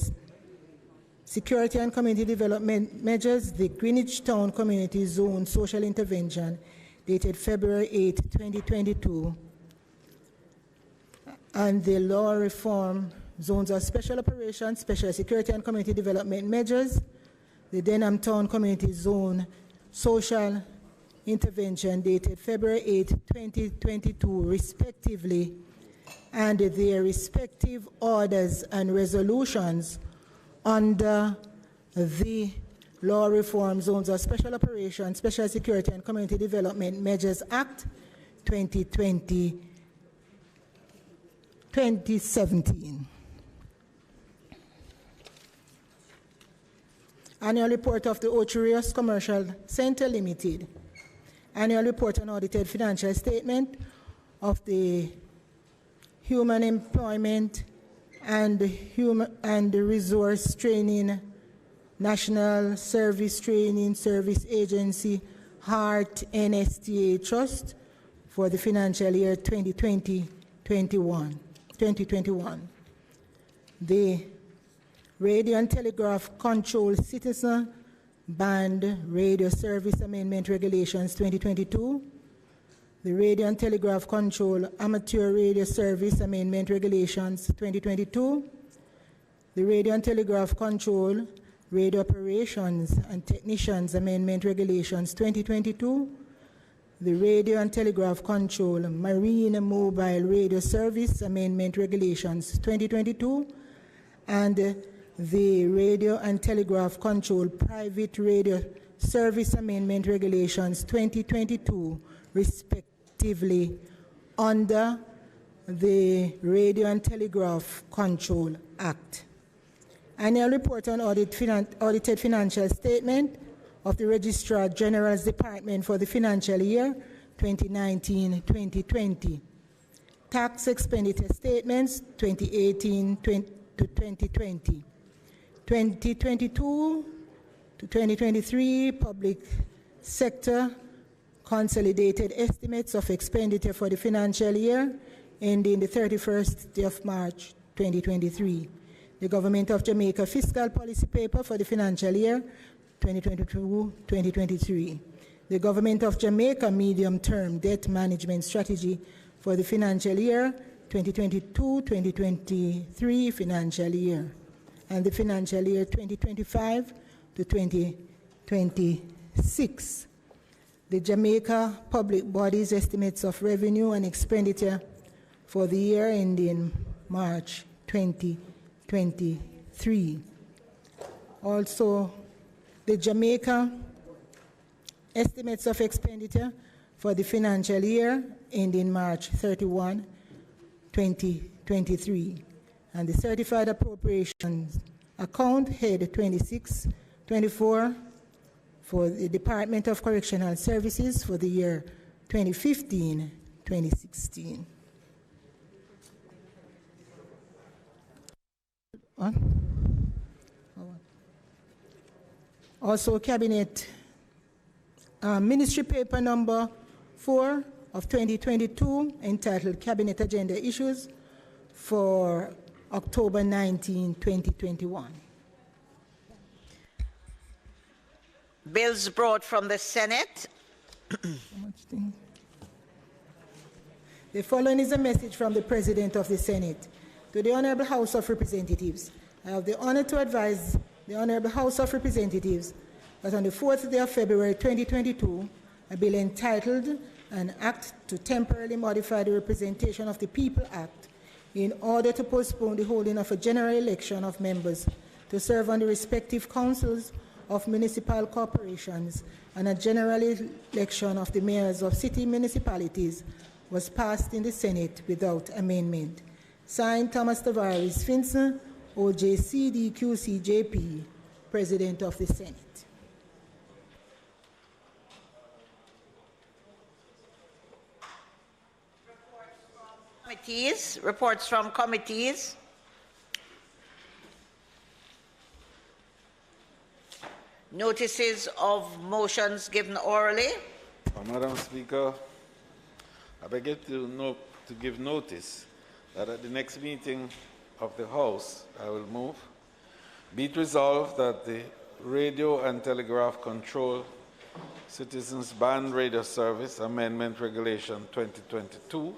Security and Community Development Measures, the Greenwich Town Community Zone Social Intervention, dated February 8, 2022, and the Law Reform Zones of Special Operations, Special Security and Community Development Measures, the Denham Town Community Zone Social Intervention, dated February 8, 2022, respectively, and their respective orders and resolutions under the Law Reform Zones of Special Operations, Special Security and Community Development Measures Act 2017. Annual Report of the Ocherios Commercial Center Limited. Annual Report on Audited Financial Statement of the Human Employment and Resource Training National Service Training Service Agency, HART NSTA Trust, for the financial year 2020-2021. The Radio and Telegraph Control Citizen Band Radio Service Amendment Regulations 2022, the Radio and Telegraph Control Amateur Radio Service Amendment Regulations 2022, the Radio and Telegraph Control Radio Operations and Technicians Amendment Regulations 2022, the Radio and Telegraph Control Marine Mobile Radio Service Amendment Regulations 2022, and the Radio and Telegraph Control Private Radio Service Amendment Regulations 2022, respectively, under the Radio and Telegraph Control Act. Annual report on audited financial statement of the Registrar General's Department for the financial year 2019-2020. Tax expenditure statements 2018 to 2020. 2022 to 2023 public sector consolidated estimates of expenditure for the financial year ending the 31st of March 2023. The Government of Jamaica Fiscal Policy Paper for the financial year 2022-2023. The Government of Jamaica Medium-Term Debt Management Strategy for the financial year 2022-2023 financial year, and the financial year 2025 to 20 2026. The Jamaica Public Bodies Estimates of Revenue and Expenditure for the year ending March 2023. Also, the Jamaica Estimates of Expenditure for the financial year ending March 31, 2023. And the Certified Appropriations Account Head 2624 for the Department of Correctional Services for the year 2015-2016. Also, Cabinet Ministry Paper number 4 of 2022, entitled Cabinet Agenda Issues for October 19, 2021. Bills brought from the Senate. The following is a message from the President of the Senate. To the Honorable House of Representatives, I have the honor to advise the Honorable House of Representatives that on the 4th day of February 2022, a bill entitled An Act to Temporarily Modify the Representation of the People Act in order to postpone the holding of a general election of members to serve on the respective councils of municipal corporations and a general election of the mayors of city municipalities was passed in the Senate without amendment. Signed, Thomas Tavares Finson, OJCDQCJP, President of the Senate. Reports from committees. Notices of motions given orally. Madam Speaker, I beg you to give notice that at the next meeting of the House, I will move, be it resolved that the Radio and Telegraph Control Citizens Band Radio Service Amendment Regulation 2022,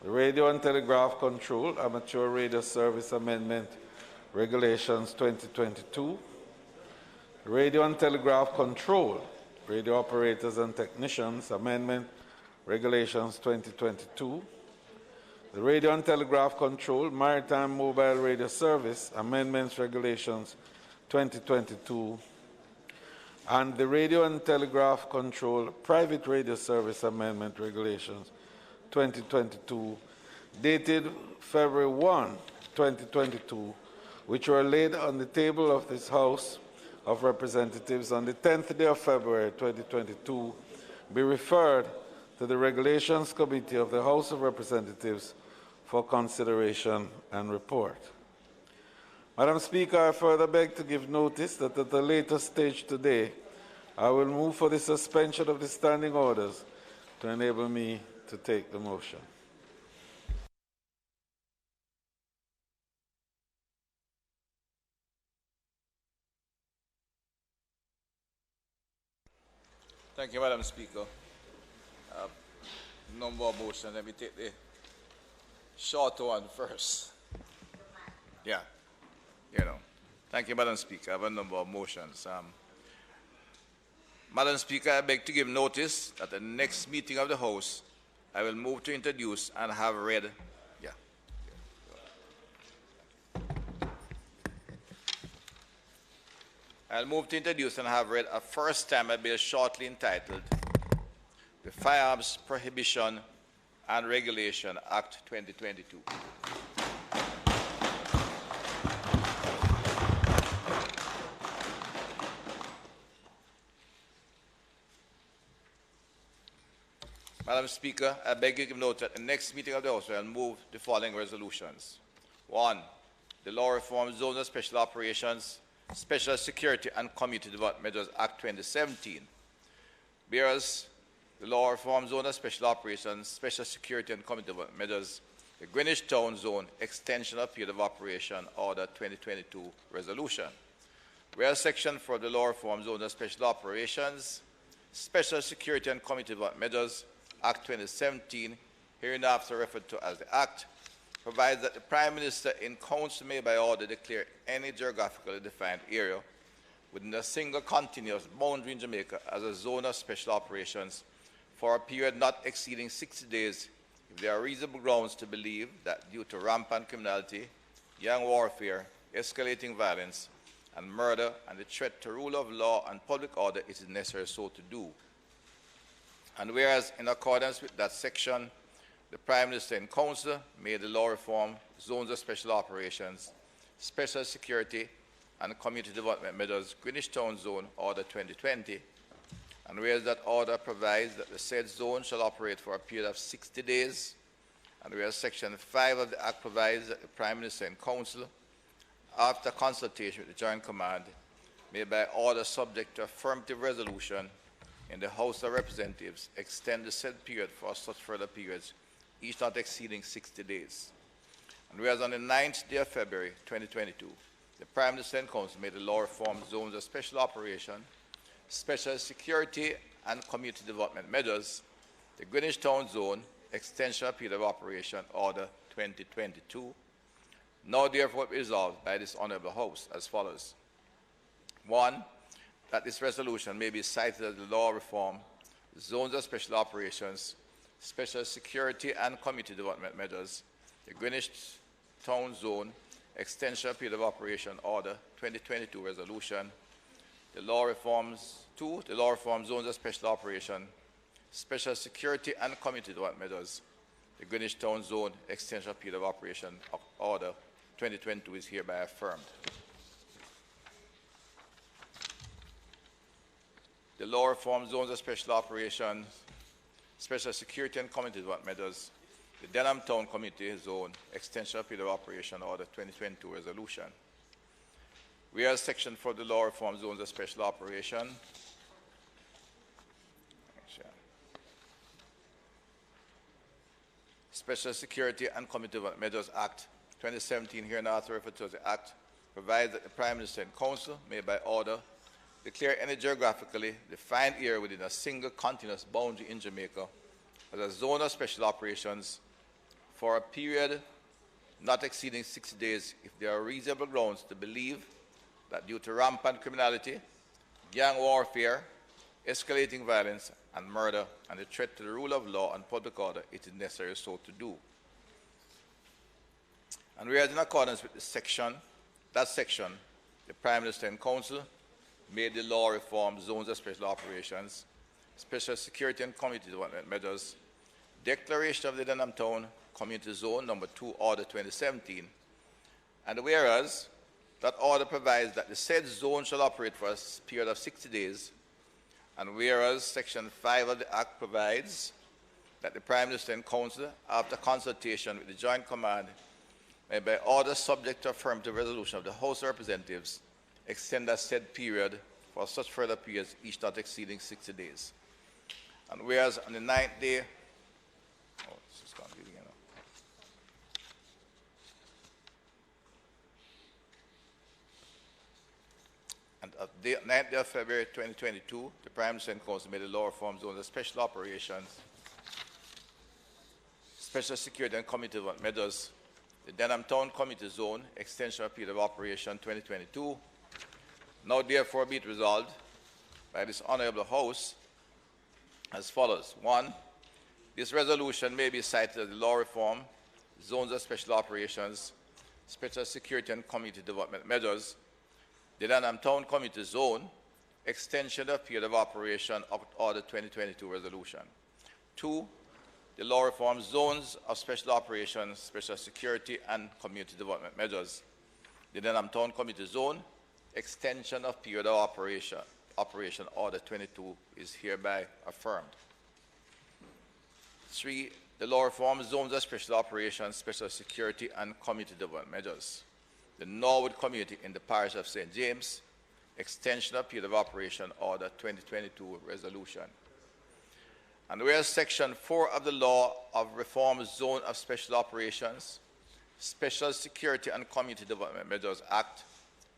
the Radio and Telegraph Control Amateur Radio Service Amendment Regulations 2022, Radio and Telegraph Control Radio Operators and Technicians Amendment Regulations 2022, the Radio and Telegraph Control Maritime Mobile Radio Service Amendments Regulations 2022, and the Radio and Telegraph Control Private Radio Service Amendment Regulations 2022, dated February 1, 2022, which were laid on the table of this House of Representatives on the 10th day of February 2022, be referred to the Regulations Committee of the House of Representatives for consideration and report. Madam Speaker, I further beg to give notice that at a later stage today, I will move for the suspension of the standing orders to enable me to take the motion. Thank you, Madam Speaker. No more motion. Let me take the short one first. Yeah, Thank you, Madam Speaker. I have a number of motions. Madam Speaker, I beg to give notice that the next meeting of the House, I will move to introduce and have read. I'll move to introduce and have read a first-time bill shortly entitled the Firearms Prohibition and Regulation Act 2022. Madam Speaker, I beg you to give note that the next meeting of the House will move the following resolutions. 1. The Law Reform Zones of Special Operations, Special Security and Community Development Measures Act 2017. Whereas the Law Reform Zone of Special Operations, Special Security and Community Development Measures, the Greenwich Town Zone Extension of Period of Operation Order 2022 Resolution. Whereas Section 4 of the Law Reform Zone of Special Operations, Special Security and Community Development Measures Act 2017, hereinafter referred to as the Act, provides that the Prime Minister in Council may by order declare any geographically defined area within a single continuous boundary in Jamaica as a zone of special operations for a period not exceeding 60 days if there are reasonable grounds to believe that due to rampant criminality, gang warfare, escalating violence, and murder, and the threat to rule of law and public order, it is necessary so to do. And whereas, in accordance with that section, the Prime Minister in Council made the law reform zones of special operations, special security, and community development measures Greenwich Town Zone Order 2020, and whereas that order provides that the said zone shall operate for a period of 60 days, and whereas Section 5 of the Act provides that the Prime Minister and Council, after consultation with the Joint Command, may by order subject to affirmative resolution in the House of Representatives extend the said period for such further periods, each not exceeding 60 days. And whereas on the 9th day of February 2022, the Prime Minister and Council made the law reform zones of special operation, special security and community development measures, the Greenwich Town Zone Extension of Period of Operation Order 2022, now therefore resolved by this Honourable House as follows. 1. That this resolution may be cited as the law reform zones of special operations, special security and community development measures, the Greenwich Town Zone Extension Period of Operation Order 2022 resolution, the law reforms. 2. The law reform zones of special operation, special security and community development measures, the Greenwich Town Zone Extension Period of Operation Order 2022 is hereby affirmed. The law reform zones of special operations, special security and community development measures, the Denham Town Community Zone Extension Period of Operation Order 2022 resolution. Whereas Section 4 of the law reform zones of special operation, Special Security and Community Development Measures Act 2017, hereinafter referred to as the Act, provides that the Prime Minister and Council may by order declare any geographically defined area within a single continuous boundary in Jamaica as a zone of special operations for a period not exceeding 60 days if there are reasonable grounds to believe that due to rampant criminality, gang warfare, escalating violence, and murder, and the threat to the rule of law and public order, it is necessary so to do. And whereas in accordance with that section, the Prime Minister and Council made the law reform zones of special operations, special security and community development measures, declaration of the Denham Town Community Zone Number 2 Order 2017, and whereas that order provides that the said zone shall operate for a period of 60 days, and whereas Section 5 of the Act provides that the Prime Minister and Council, after consultation with the Joint Command, may by order subject to affirmative resolution of the House of Representatives extend that said period for such further periods, each not exceeding 60 days. And whereas on the 9th day, and on the 9th day of February 2022, the Prime Minister and Council made the law reform zones of special operations, special security and community development measures, the Denham Town Community Zone Extension of Period of Operation 2022, now therefore be it resolved by this Honourable House as follows. 1. This resolution may be cited as the law reform zones of special operations, special security and community development measures, the Denham Town Community Zone Extension of Period of Operation Order 2022 resolution. 2. The law reform zones of special operations, special security and community development measures, the Denham Town Community Zone Extension of Period of Operation Order 22 is hereby affirmed. 3. The law reform zones of special operations, special security and community development measures, the Norwood community in the Parish of St. James, Extension of Period of Operation Order 2022 resolution. And whereas Section 4 of the Law of Reform Zone of Special Operations, Special Security and Community Development Measures Act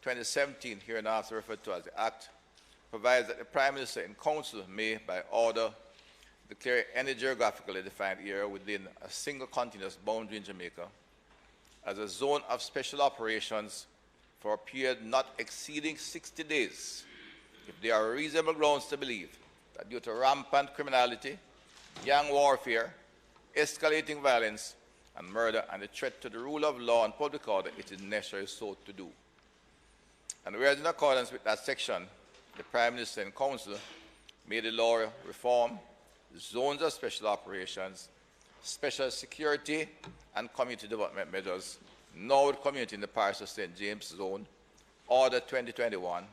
2017, hereinafter referred to as the Act, provides that the Prime Minister and Council may, by order, declare any geographically defined area within a single continuous boundary in Jamaica as a zone of special operations for a period not exceeding 60 days if there are reasonable grounds to believe that due to rampant criminality, gang warfare, escalating violence, and murder, and the threat to the rule of law and public order, it is necessary so to do. And whereas in accordance with that section, the Prime Minister and Council made the law reform, zones of special operations, special security, and community development measures, Norwood community in the Parish of St. James Zone, Order 2021,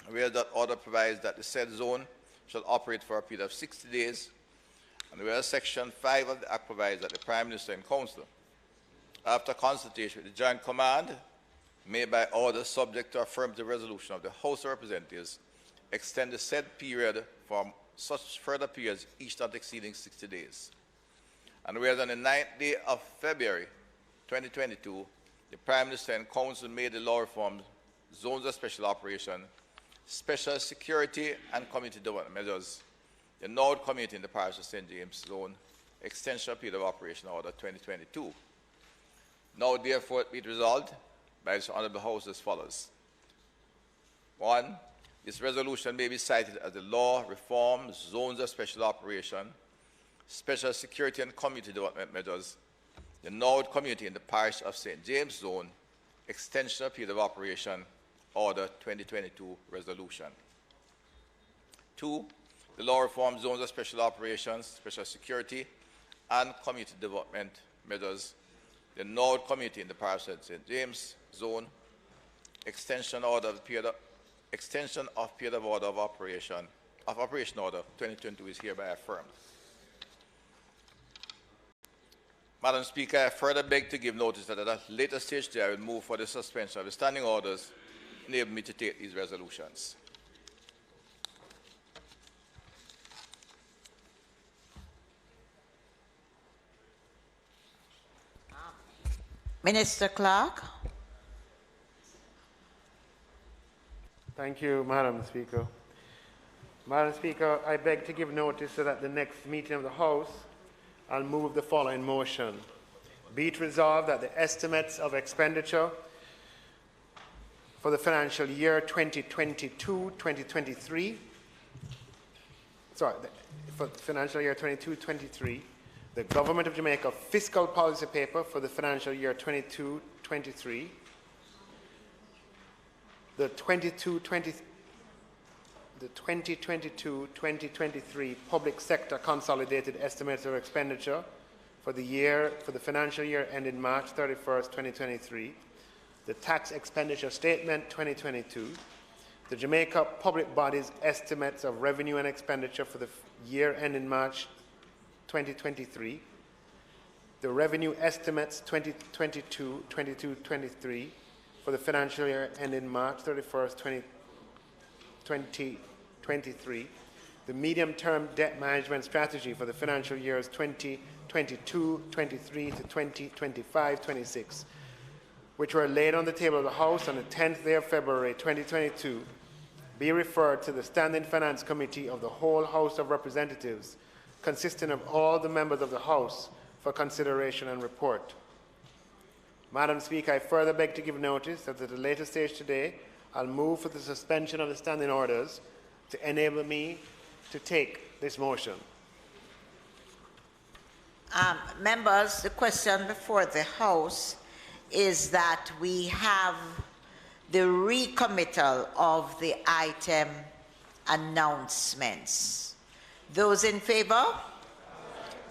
where that order provides that the said zone shall operate for a period of 60 days, and where Section 5 of the Act provides that the Prime Minister and Council, after consultation with the Joint Command, may by order subject to affirmative resolution of the House of Representatives, extend the said period for such further periods, each not exceeding 60 days. And whereas on the 9th day of February 2022, the Prime Minister and Council made the law reform zones of special operation, special security and community development measures, the Norwood community in the Parish of St. James Zone, extension period of operation order 2022. Now therefore be it resolved by this Honourable House as follows. 1. This resolution may be cited as the law reform zones of special operation, special security and community development measures, the Norwood community in the Parish of St. James Zone, extension of period of operation, Order 2022 resolution. 2. The law reform zones of special operations, special security, and community development measures, the Norwood community in the Parish of St. James Zone, extension of period of order of operation order 2022 is hereby affirmed. Madam Speaker, I further beg to give notice that at a later stage today I will move for the suspension of the standing orders, enable me to take these resolutions. Minister Clark. Thank you, Madam Speaker. Madam Speaker, I beg to give notice that at the next meeting of the House, I'll move the following motion. Be it resolved that the estimates of expenditure for the financial year 2022-2023, for the financial year 22-23, the Government of Jamaica fiscal policy paper for the financial year 22-23, the 2022-2023 public sector consolidated estimates of expenditure for the financial year ending March 31st, 2023, the tax expenditure statement 2022, the Jamaica public bodies estimates of revenue and expenditure for the year ending March 2023, the revenue estimates 2022-23 for the financial year ending March 31st, 2023, the medium-term debt management strategy for the financial years 2022-23 to 2025-26, which were laid on the table of the House on the 10th day of February 2022, be referred to the Standing Finance Committee of the whole House of Representatives, consisting of all the members of the House, for consideration and report. Madam Speaker, I further beg to give notice that at a later stage today, I'll move for the suspension of the standing orders to enable me to take this motion. Members, the question before the House is that we have the recommittal of the item announcements. Those in favor?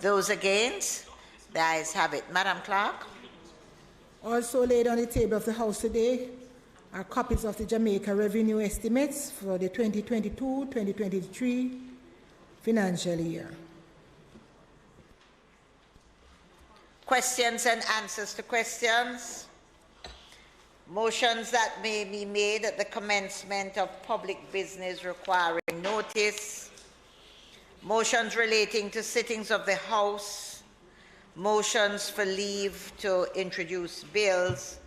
Those against? The ayes have it. Madam Clerk. Also laid on the table of the House today are copies of the Jamaica revenue estimates for the 2022-2023 financial year. Questions and answers to questions. Motions that may be made at the commencement of public business requiring notice. Motions relating to sittings of the House. Motions for leave to introduce bills.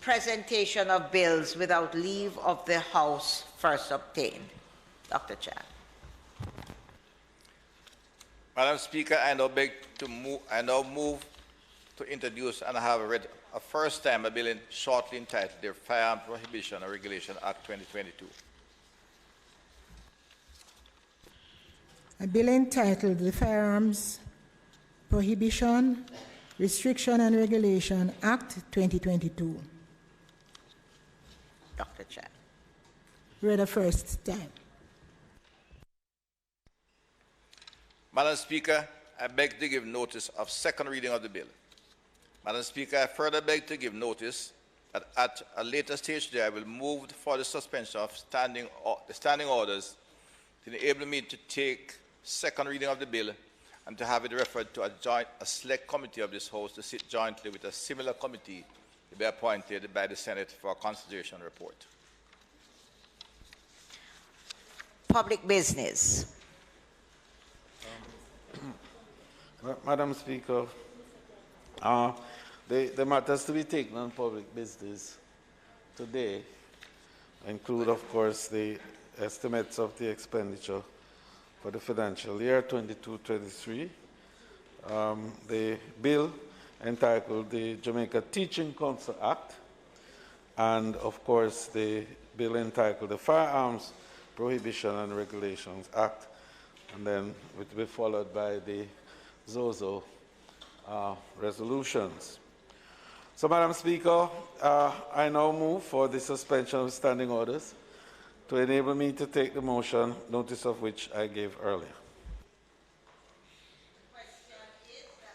Presentation of bills without leave of the House first obtained. Dr. Chan. Madam Speaker, I now move to introduce and have read a first time a bill shortly entitled the Firearms Prohibition and Regulation Act 2022. A bill entitled the Firearms Prohibition, Restriction and Regulation Act 2022. Dr. Chan. Read the first time. Madam Speaker, I beg to give notice of second reading of the bill. Madam Speaker, I further beg to give notice that at a later stage today I will move for the suspension of the standing orders to enable me to take second reading of the bill and to have it referred to a select committee of this House to sit jointly with a similar committee to be appointed by the Senate for a consideration report. Public business. Madam Speaker, the matters to be taken on public business today include, of course, the estimates of the expenditure for the financial year 22-23, the bill entitled the Jamaica Teaching Council Act, and, of course, the bill entitled the Firearms Prohibition and Regulations Act, and then it will be followed by the ZOZO resolutions. So, Madam Speaker, I now move for the suspension of standing orders to enable me to take the motion, notice of which I gave earlier.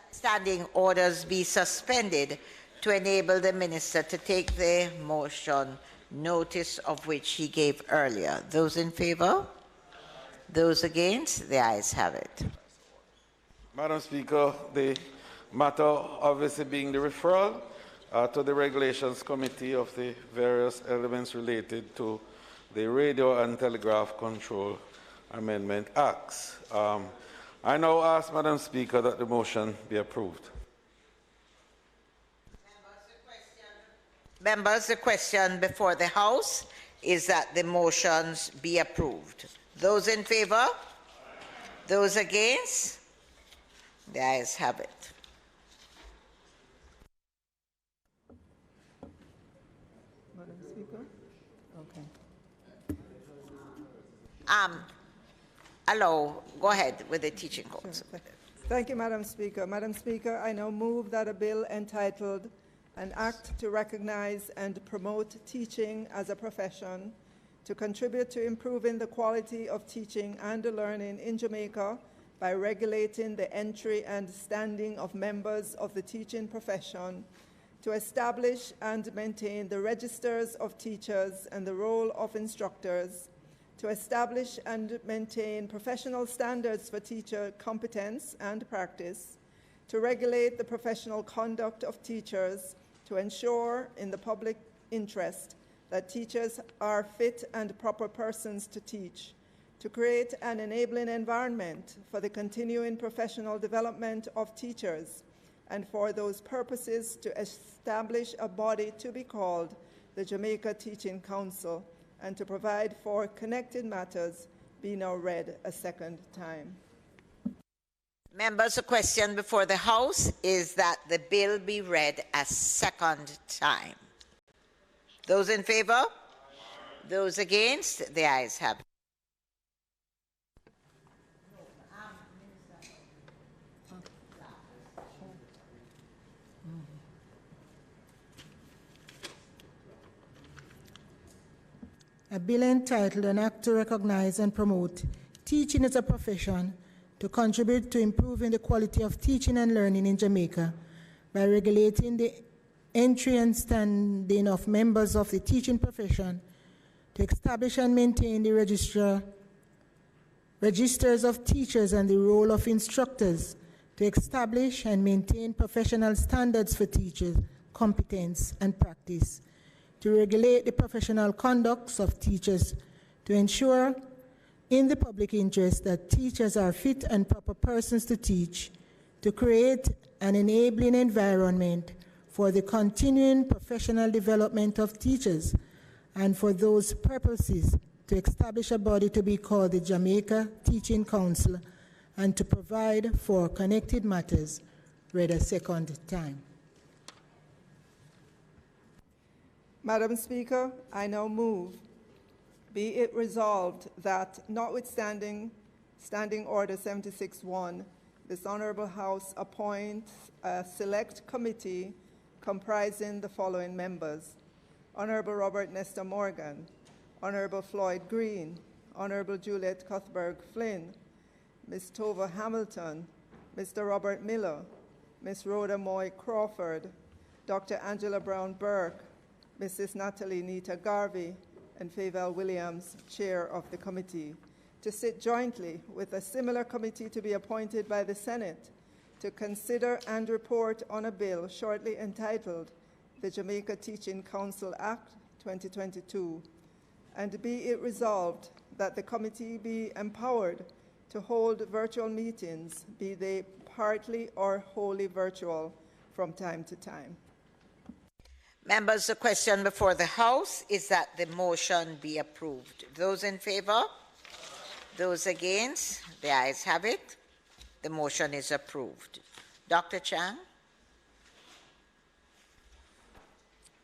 Standing orders be suspended to enable the minister to take the motion, notice of which he gave earlier. Those in favor? Those against? The ayes have it. Madam Speaker, the matter obviously being the referral to the Regulations Committee of the various elements related to the Radio and Telegraph Control Amendment Acts. I now ask, Madam Speaker, that the motion be approved. Members, the question before the House is that the motions be approved. Those in favor? Those against? The ayes have it. Madam Speaker? Okay. Go ahead with the Teaching Council. Sure. Thank you, Madam Speaker. Madam Speaker, I now move that a bill entitled An Act to Recognize and Promote Teaching as a Profession to contribute to improving the quality of teaching and learning in Jamaica by regulating the entry and standing of members of the teaching profession, to establish and maintain the registers of teachers and the role of instructors, to establish and maintain professional standards for teacher competence and practice, to regulate the professional conduct of teachers, to ensure in the public interest that teachers are fit and proper persons to teach, to create an enabling environment for the continuing professional development of teachers, and for those purposes to establish a body to be called the Jamaica Teaching Council, and to provide for connected matters be now read a second time. Members, the question before the House is that the bill be read a second time. Those in favor? Those against? The ayes have it. A bill entitled An Act to Recognize and Promote Teaching as a Profession to contribute to improving the quality of teaching and learning in Jamaica by regulating the entry and standing of members of the teaching profession, to establish and maintain the registers of teachers and the role of instructors, to establish and maintain professional standards for teachers, competence and practice, to regulate the professional conducts of teachers, to ensure in the public interest that teachers are fit and proper persons to teach, to create an enabling environment for the continuing professional development of teachers, and for those purposes to establish a body to be called the Jamaica Teaching Council, and to provide for connected matters read a second time. Madam Speaker, I now move, be it resolved that notwithstanding Standing Order 76-1, this Honourable House appoints a select committee comprising the following members: Honourable Robert Nestor Morgan, Honourable Floyd Green, Honourable Juliet Cuthberg Flynn, Ms. Tova Hamilton, Mr. Robert Miller, Ms. Rhoda Moy Crawford, Dr. Angela Brown Burke, Mrs. Natalie Nita Garvey, and Fayval Williams, Chair of the committee, to sit jointly with a similar committee to be appointed by the Senate to consider and report on a bill shortly entitled the Jamaica Teaching Council Act 2022, and be it resolved that the committee be empowered to hold virtual meetings, be they partly or wholly virtual, from time to time. Members, the question before the House is that the motion be approved. Those in favor? Those against? The ayes have it. The motion is approved. Dr. Chang.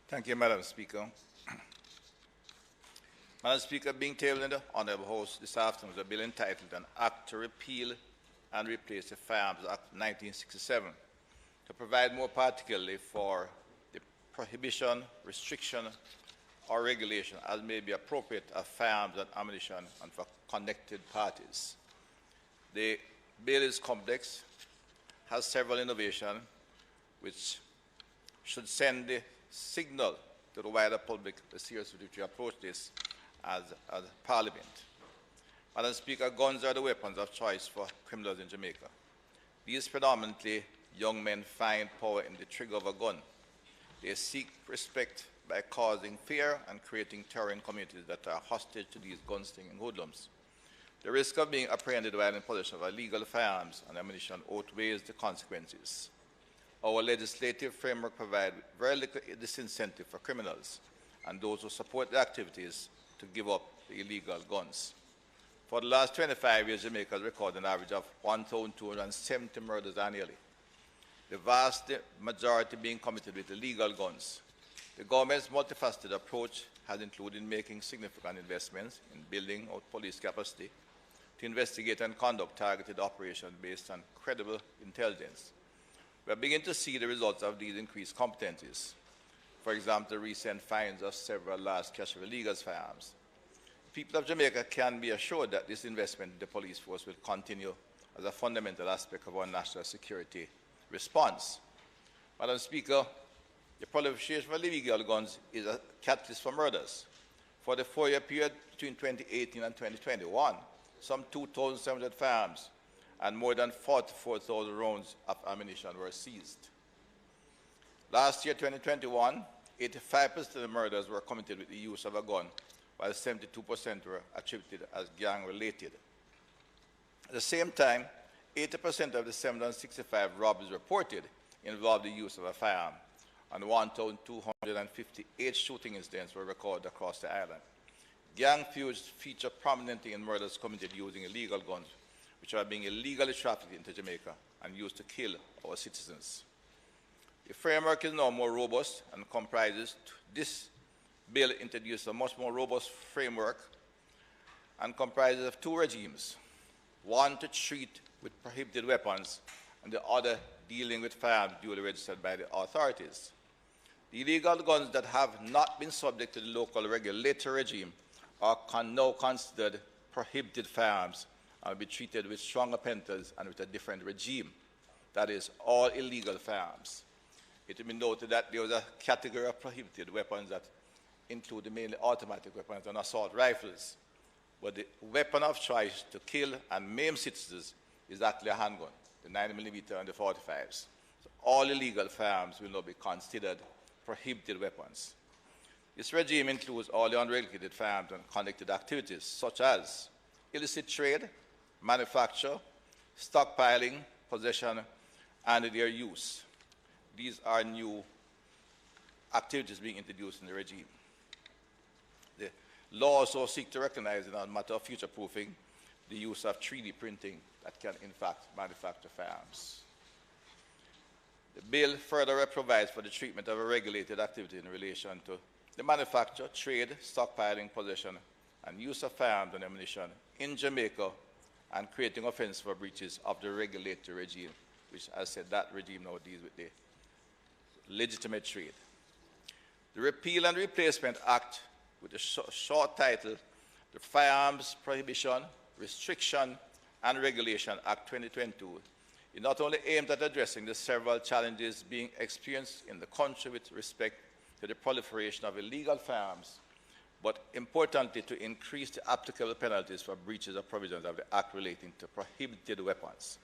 Thank you, Madam Speaker. Madam Speaker, being tabled in the Honourable House this afternoon is a bill entitled An Act to Repeal and Replace the Firearms Act 1967 to provide more particularly for the prohibition, restriction, or regulation as may be appropriate of firearms and ammunition and for connected parties. The bill is complex, has several innovations which should send the signal to the wider public the seriousness with which we approach this as Parliament. Madam Speaker, guns are the weapons of choice for criminals in Jamaica. These predominantly young men find power in the trigger of a gun. They seek respect by causing fear and creating terror in communities that are hostage to these gun-slinging hoodlums. The risk of being apprehended while in possession of illegal firearms and ammunition outweighs the consequences. Our legislative framework provides very little disincentive for criminals and those who support the activities to give up the illegal guns. For the last 25 years, Jamaica has recorded an average of 1,270 murders annually, the vast majority being committed with illegal guns. The government's multifaceted approach has included making significant investments in building out police capacity to investigate and conduct targeted operations based on credible intelligence. We are beginning to see the results of these increased competencies. For example, the recent findings of several large cache of illegal firearms. The people of Jamaica can be assured that this investment in the police force will continue as a fundamental aspect of our national security response. Madam Speaker, the proliferation of illegal guns is a catalyst for murders. For the 4-year period between 2018 and 2021, some 2,700 firearms and more than 44,000 rounds of ammunition were seized. Last year, 2021, 85% of the murders were committed with the use of a gun, while 72% were attributed as gang-related. At the same time, 80% of the 765 robberies reported involved the use of a firearm, and 1,258 shooting incidents were recorded across the island. Gang feuds feature prominently in murders committed using illegal guns, which are being illegally trafficked into Jamaica and used to kill our citizens. The framework is now more robust and comprises, this bill introduces a much more robust framework and comprises of 2 regimes, one to treat with prohibited weapons and the other dealing with firearms duly registered by the authorities. The illegal guns that have not been subject to the local regulatory regime are now considered prohibited firearms and will be treated with stronger penalties and with a different regime. That is, all illegal firearms. It will be noted that there was a category of prohibited weapons that include mainly automatic weapons and assault rifles. But the weapon of choice to kill and maim citizens is actually a handgun, the 9mm and the 45s. So all illegal firearms will now be considered prohibited weapons. This regime includes all the unregulated firearms and connected activities, such as illicit trade, manufacture, stockpiling, possession, and their use. These are new activities being introduced in the regime. The law also seeks to recognize, in a matter of future-proofing, the use of 3D printing that can, in fact, manufacture firearms. The bill further provides for the treatment of a regulated activity in relation to the manufacture, trade, stockpiling, possession, and use of firearms and ammunition in Jamaica, and creating offense for breaches of the regulatory regime, which, as I said, that regime now deals with the legitimate trade. The Repeal and Replacement Act, with the short title, the Firearms Prohibition, Restriction, and Regulation Act 2022, is not only aimed at addressing the several challenges being experienced in the country with respect to the proliferation of illegal firearms, but importantly to increase the applicable penalties for breaches of provisions of the Act relating to prohibited weapons.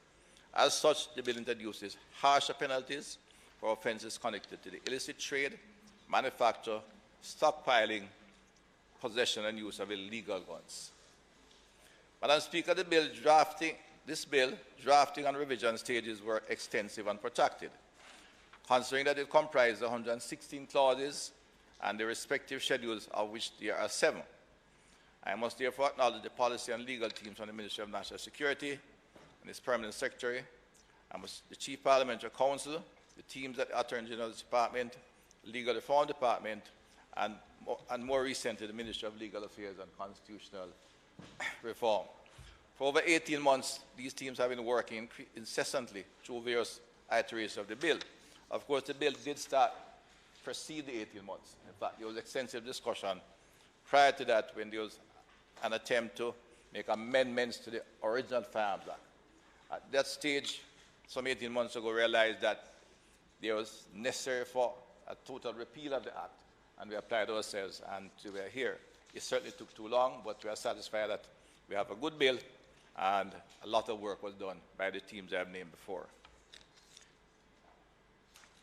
As such, the bill introduces harsher penalties for offences connected to the illicit trade, manufacture, stockpiling, possession and use of illegal guns. Madam Speaker, this bill, drafting and revision stages were extensive and protracted, considering that it comprised 116 clauses and the respective schedules, of which there are 7. I must therefore acknowledge the policy and legal teams from the Ministry of National Security and its Permanent Secretary, and the Chief Parliamentary Council, the teams at the Attorney General's Department, Legal Reform Department, and more recently, the Ministry of Legal Affairs and Constitutional Reform. For over 18 months, these teams have been working incessantly through various iterations of the bill. Of course, the bill did precede the 18 months. In fact, there was extensive discussion prior to that when there was an attempt to make amendments to the original Firearms Act. At that stage, some 18 months ago, realized that there was necessary for a total repeal of the Act, and we applied ourselves, and we are here. It certainly took too long, but we are satisfied that we have a good bill, and a lot of work was done by the teams I have named before.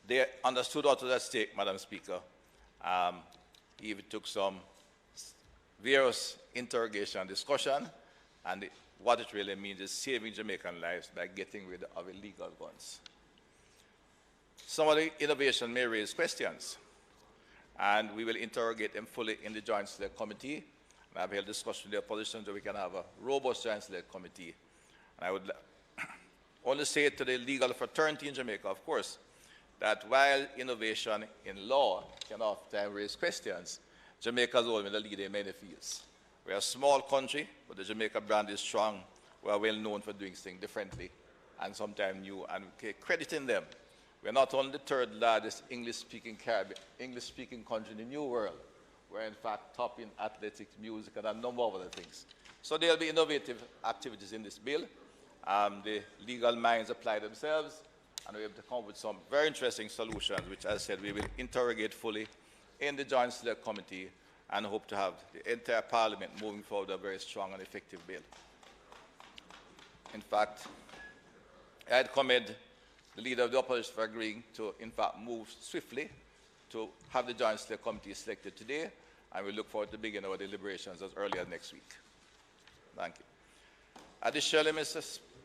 They understood what was at stake, Madam Speaker. Even took some various interrogation and discussion, and what it really means is saving Jamaican lives by getting rid of illegal guns. Some of the innovation may raise questions, and we will interrogate them fully in the Joint Select Committee. And I've held discussion with the opposition so we can have a robust Joint Select Committee. And I would only say to the legal fraternity in Jamaica, of course, that while innovation in law can often raise questions, Jamaica has always been a leader in many fields. We are a small country, but the Jamaica brand is strong. We are well known for doing things differently and sometimes new, and we credit in them. We are not only the third largest English-speaking country in the New World. We're in fact top in athletics, music, and a number of other things. So there will be innovative activities in this bill. The legal minds apply themselves, and we have to come up with some very interesting solutions, which, as I said, we will interrogate fully in the Joint Select Committee and hope to have the entire Parliament moving forward a very strong and effective bill. In fact, I'd commend the leader of the opposition for agreeing to, in fact, move swiftly to have the Joint Select Committee selected today, and we look forward to beginning our deliberations as early as next week. Thank you. Additionally,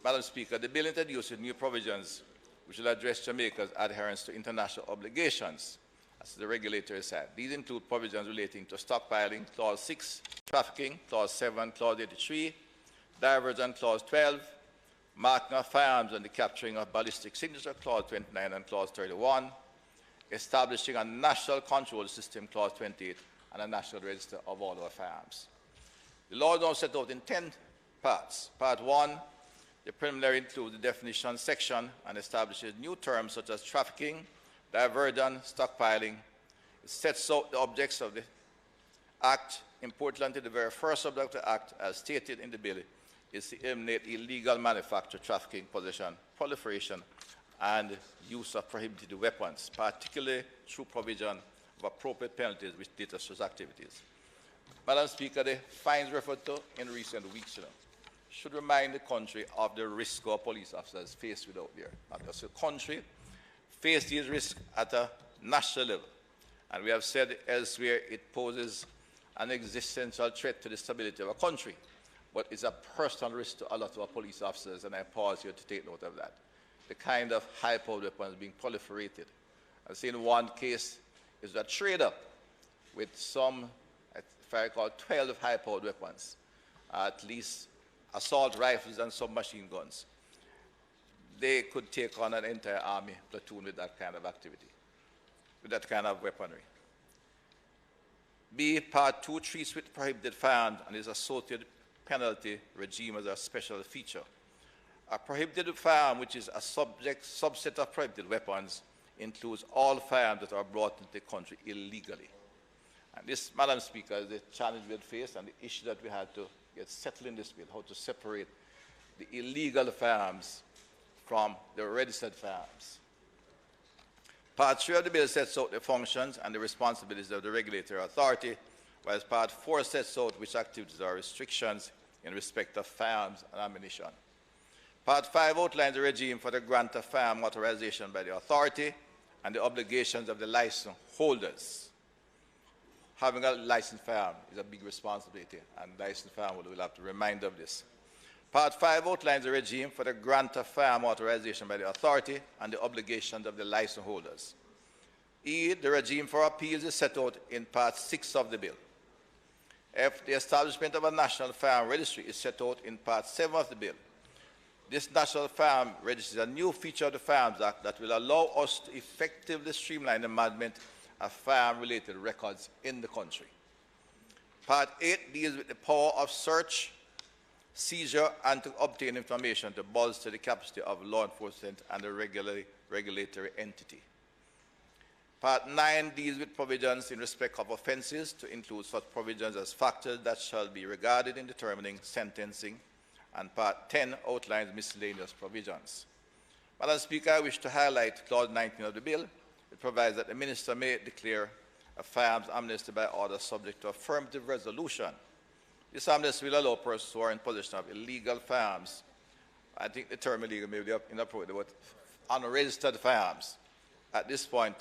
Madam Speaker, the bill introduces new provisions which will address Jamaica's adherence to international obligations as the regulatory side. These include provisions relating to stockpiling, Clause 6, trafficking, Clause 7, Clause 83, diversion, Clause 12, marking of firearms and the capturing of ballistic signature, Clause 29 and Clause 31, establishing a national control system, Clause 28, and a national register of all our firearms. The law is now set out in 10 parts. Part 1, the preliminary includes the definition section and establishes new terms such as trafficking, diversion, stockpiling. It sets out the objects of the Act. Importantly, the very first object of the Act, as stated in the bill, is to eliminate illegal manufacture, trafficking, possession, proliferation, and use of prohibited weapons, particularly through provision of appropriate penalties which deter such activities. Madam Speaker, the fines referred to in recent weeks should remind the country of the risk our police officers face out there. Not just the country face these risks at a national level. And we have said elsewhere it poses an existential threat to the stability of our country, but it's a personal risk to a lot of our police officers, and I pause here to take note of that. The kind of high-powered weapons being proliferated. I've seen one case is a trader with some, if I recall, 12 high-powered weapons, at least assault rifles and submachine guns. They could take on an entire army platoon with that kind of activity, with that kind of weaponry. B, Part 2 treats with prohibited firearms and its associated penalty regime as a special feature. A prohibited firearm, which is a subset of prohibited weapons, includes all firearms that are brought into the country illegally. And this, Madam Speaker, is the challenge we had faced and the issue that we had to get settled in this bill, how to separate the illegal firearms from the registered firearms. Part 3 of the bill sets out the functions and the responsibilities of the regulatory authority, whereas Part 4 sets out which activities are restrictions in respect of firearms and ammunition. Part 5 outlines the regime for the grant of firearm authorization by the authority and the obligations of the license holders. Having a licensed firearm is a big responsibility, and licensed firearm will have to remind of this. Part 5 outlines the regime for the grant of firearm authorization by the authority and the obligations of the license holders. E, the regime for appeals is set out in Part 6 of the bill. F, the establishment of a national firearm registry is set out in Part 7 of the bill. This national firearm registry is a new feature of the Firearms Act that will allow us to effectively streamline the management of firearm-related records in the country. Part 8 deals with the power of search, seizure, and to obtain information to bolster the capacity of law enforcement and the regulatory entity. Part 9 deals with provisions in respect of offences to include such provisions as factors that shall be regarded in determining sentencing, and Part 10 outlines miscellaneous provisions. Madam Speaker, I wish to highlight Clause 19 of the bill. It provides that the Minister may declare a firearms amnesty by order subject to affirmative resolution. This amnesty will allow persons who are in possession of illegal firearms, I think the term illegal may be inappropriate, but unregistered firearms, at this point,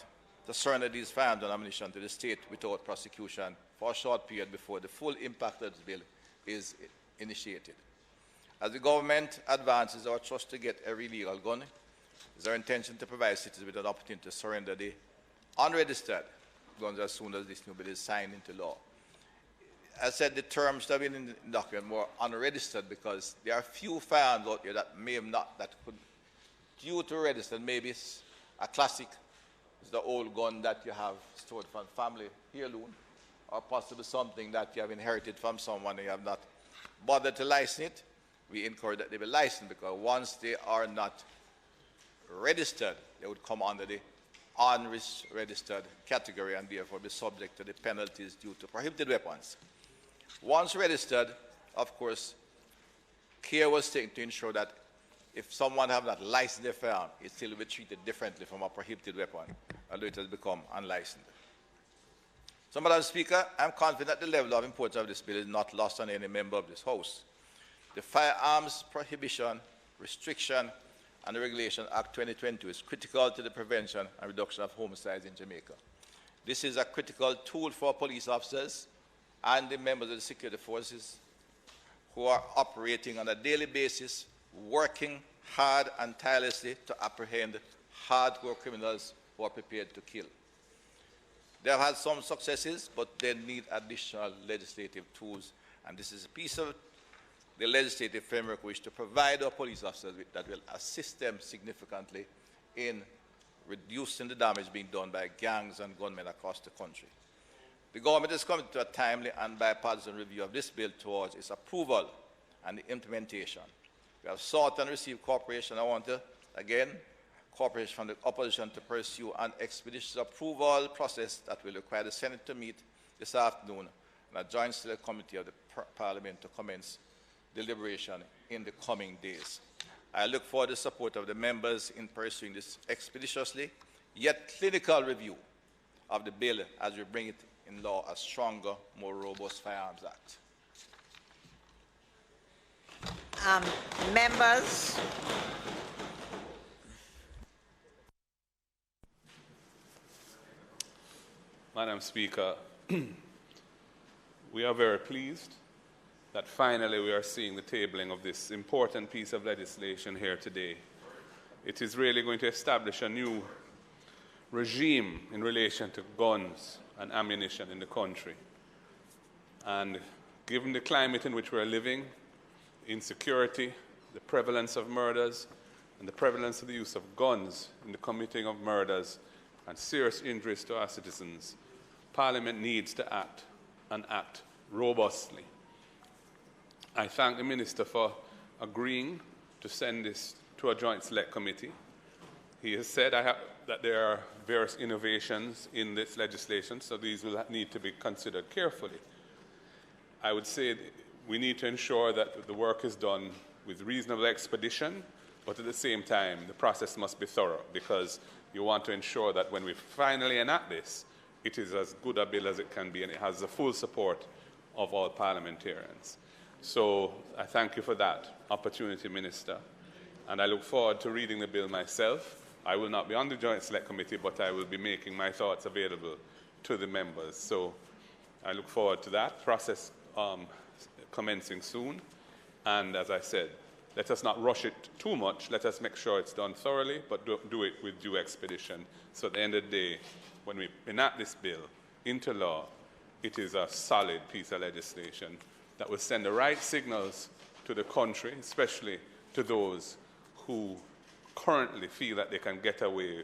to surrender these firearms and ammunition to the state without prosecution for a short period before the full impact of this bill is initiated. As the government advances our trust to get every legal gun, it is our intention to provide citizens with an opportunity to surrender the unregistered guns as soon as this new bill is signed into law. I said the terms that have been in the document were unregistered because there are few firearms out there that may have not, that could, due to registered, maybe it's a classic, it's the old gun that you have stored from family heirloom, or possibly something that you have inherited from someone and you have not bothered to license it. We encourage that they be licensed because once they are not registered, they would come under the unregistered category and therefore be subject to the penalties due to prohibited weapons. Once registered, of course, care was taken to ensure that if someone have not licensed their firearm, it still will be treated differently from a prohibited weapon, although it has become unlicensed. So, Madam Speaker, I'm confident that the level of importance of this bill is not lost on any member of this House. The Firearms Prohibition, Restriction, and Regulation Act 2022 is critical to the prevention and reduction of homicides in Jamaica. This is a critical tool for police officers and the members of the security forces who are operating on a daily basis, working hard and tirelessly to apprehend hardcore criminals who are prepared to kill. They have had some successes, but they need additional legislative tools, and this is a piece of the legislative framework which to provide our police officers with that will assist them significantly in reducing the damage being done by gangs and gunmen across the country. The government is committed to a timely and bipartisan review of this bill towards its approval and the implementation. We have sought and received cooperation. I want to, again, cooperation from the opposition to pursue an expeditious approval process that will require the Senate to meet this afternoon and a joint select committee of the Parliament to commence deliberation in the coming days. I look forward to the support of the members in pursuing this expeditiously, yet clinical review of the bill as we bring it in law a stronger, more robust Firearms Act. Members. Madam Speaker, we are very pleased that finally we are seeing the tabling of this important piece of legislation here today. It is really going to establish a new regime in relation to guns and ammunition in the country. And given the climate in which we are living, insecurity, the prevalence of murders, and the prevalence of the use of guns in the committing of murders and serious injuries to our citizens, Parliament needs to act and act robustly. I thank the Minister for agreeing to send this to a joint select committee. He has said that there are various innovations in this legislation, so these will need to be considered carefully. I would say we need to ensure that the work is done with reasonable expedition, but at the same time, the process must be thorough, because you want to ensure that when we finally enact this, it is as good a bill as it can be, and it has the full support of all parliamentarians. So I thank you for that opportunity, Minister, and I look forward to reading the bill myself. I will not be on the Joint Select Committee, but I will be making my thoughts available to the members. So I look forward to that process commencing soon. And as I said, let us not rush it too much. Let us make sure it's done thoroughly, but do it with due expedition. So at the end of the day, when we enact this bill into law, it is a solid piece of legislation that will send the right signals to the country, especially to those who currently feel that they can get away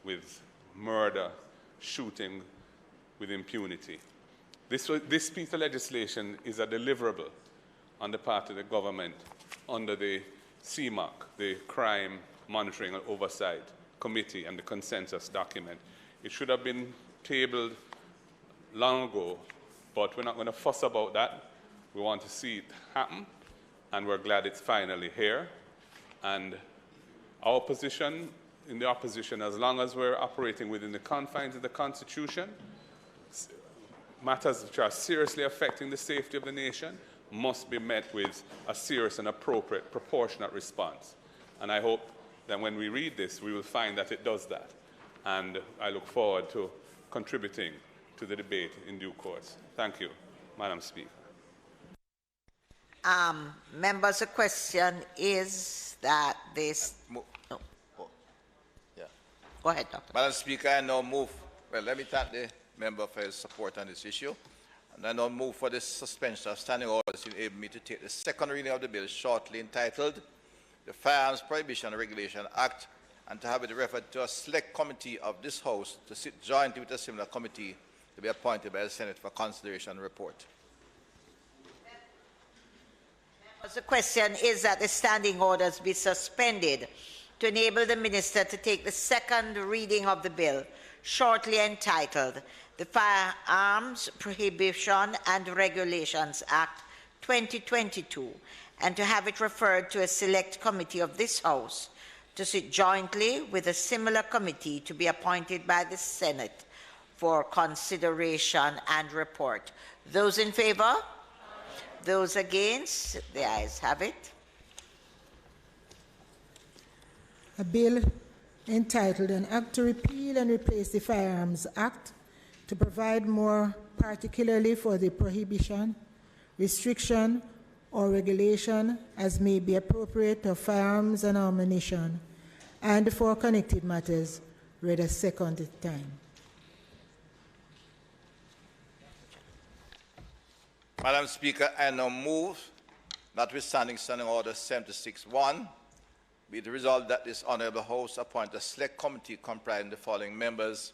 with murder, shooting with impunity. This piece of legislation is a deliverable on the part of the government under the CMOC, the Crime Monitoring and Oversight Committee, and the consensus document. It should have been tabled long ago, but we're not going to fuss about that. We want to see it happen, and we're glad it's finally here. And our position in the opposition, as long as we're operating within the confines of the Constitution, matters which are seriously affecting the safety of the nation must be met with a serious and appropriate, proportionate response. And I hope that when we read this, we will find that it does that. And I look forward to contributing to the debate in due course. Thank you, Madam Speaker. Members, the question is that this... Yeah. Go ahead, Doctor. Madam Speaker, I now move... Well, let me thank the member for his support on this issue. And I now move for the suspension of standing orders to enable me to take the second reading of the bill shortly entitled the Firearms Prohibition and Regulation Act, and to have it referred to a select committee of this House to sit jointly with a similar committee to be appointed by the Senate for consideration and report. The question is that the standing orders be suspended to enable the Minister to take the second reading of the bill, shortly entitled the Firearms Prohibition and Regulations Act 2022, and to have it referred to a select committee of this House to sit jointly with a similar committee to be appointed by the Senate for consideration and report. Those in favor? Those against? The ayes have it. A bill entitled An Act to Repeal and Replace the Firearms Act to provide more particularly for the prohibition, restriction, or regulation as may be appropriate of firearms and ammunition, and for connected matters, read a second time. Madam Speaker, I now move, notwithstanding Standing Order 76-1, be it resolved that this Honourable House appoint a select committee comprising the following members.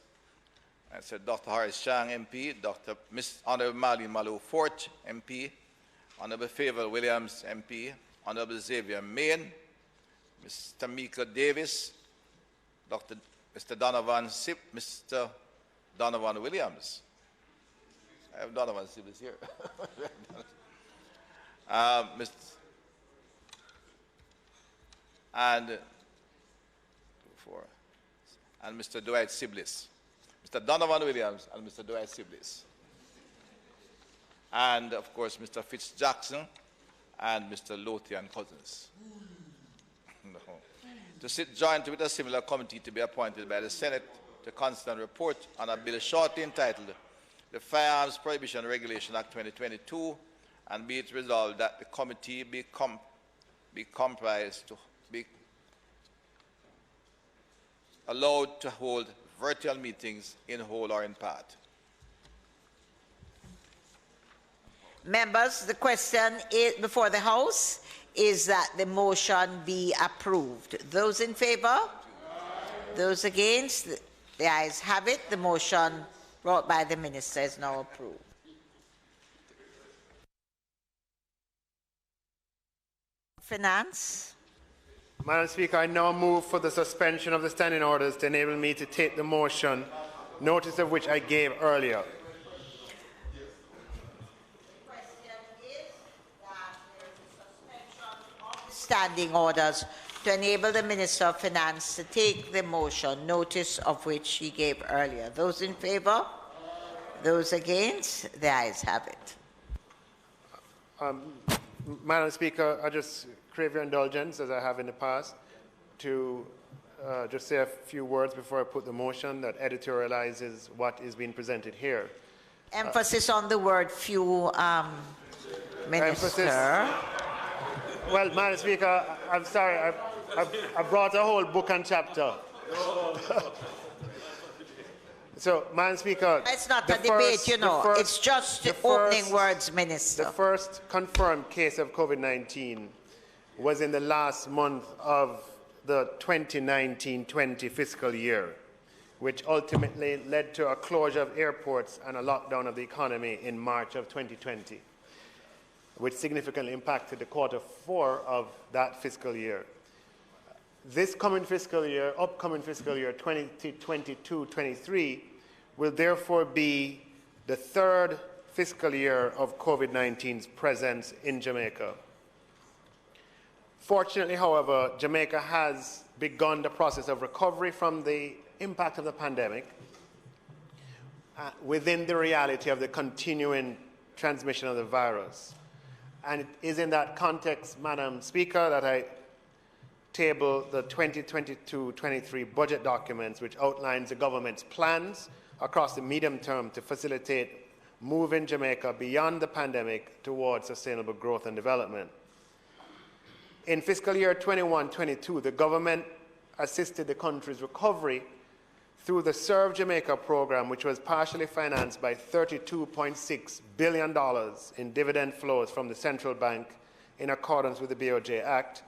I said Dr. Horace Chang, MP, Honourable Marlene Malou Fort, MP, Honourable Favour Williams, MP, Honourable Xavier Main, Ms. Tamika Davis, Mr. Donovan Sip, Mr. Donovan Williams. I have Donovan Sibley's here. and Mr. Dwight Siblis. Mr. Donovan Williams and Mr. Dwight Siblis. And, of course, Mr. Fitz Jackson and Mr. Lothian Cousins. No. To sit jointly with a similar committee to be appointed by the Senate to consider and report on a bill shortly entitled the Firearms Prohibition and Regulation Act 2022, and be it resolved that the committee be comprised to be allowed to hold virtual meetings in whole or in part. Members, the question before the House is that the motion be approved. Those in favour? Those against? The ayes have it. The motion brought by the Minister is now approved. Finance. Madam Speaker, I now move for the suspension of the standing orders to enable me to take the motion, notice of which I gave earlier. Standing orders to enable the Minister of Finance to take the motion, notice of which he gave earlier. Those in favour? Those against? The ayes have it. Madam Speaker, I just crave your indulgence, as I have in the past, to just say a few words before I put the motion that editorializes what is being presented here. Emphasis on the word few, Minister. Well, Madam Speaker, I'm sorry, I brought a whole book and chapter. So, Madam Speaker, it's not a debate, you know. It's just the opening words, Minister. The first confirmed case of COVID-19 was in the last month of the 2019-20 fiscal year, which ultimately led to a closure of airports and a lockdown of the economy in March of 2020, which significantly impacted the quarter 4 of that fiscal year. This coming fiscal year, upcoming fiscal year 2022-23, will therefore be the 3rd fiscal year of COVID-19's presence in Jamaica. Fortunately, however, Jamaica has begun the process of recovery from the impact of the pandemic within the reality of the continuing transmission of the virus. And it is in that context, Madam Speaker, that I table the 2022-23 budget documents, which outlines the government's plans across the medium term to facilitate moving Jamaica beyond the pandemic towards sustainable growth and development. In fiscal year 21-22, the government assisted the country's recovery through the Serve Jamaica program, which was partially financed by $32.6 billion in dividend flows from the central bank in accordance with the BOJ Act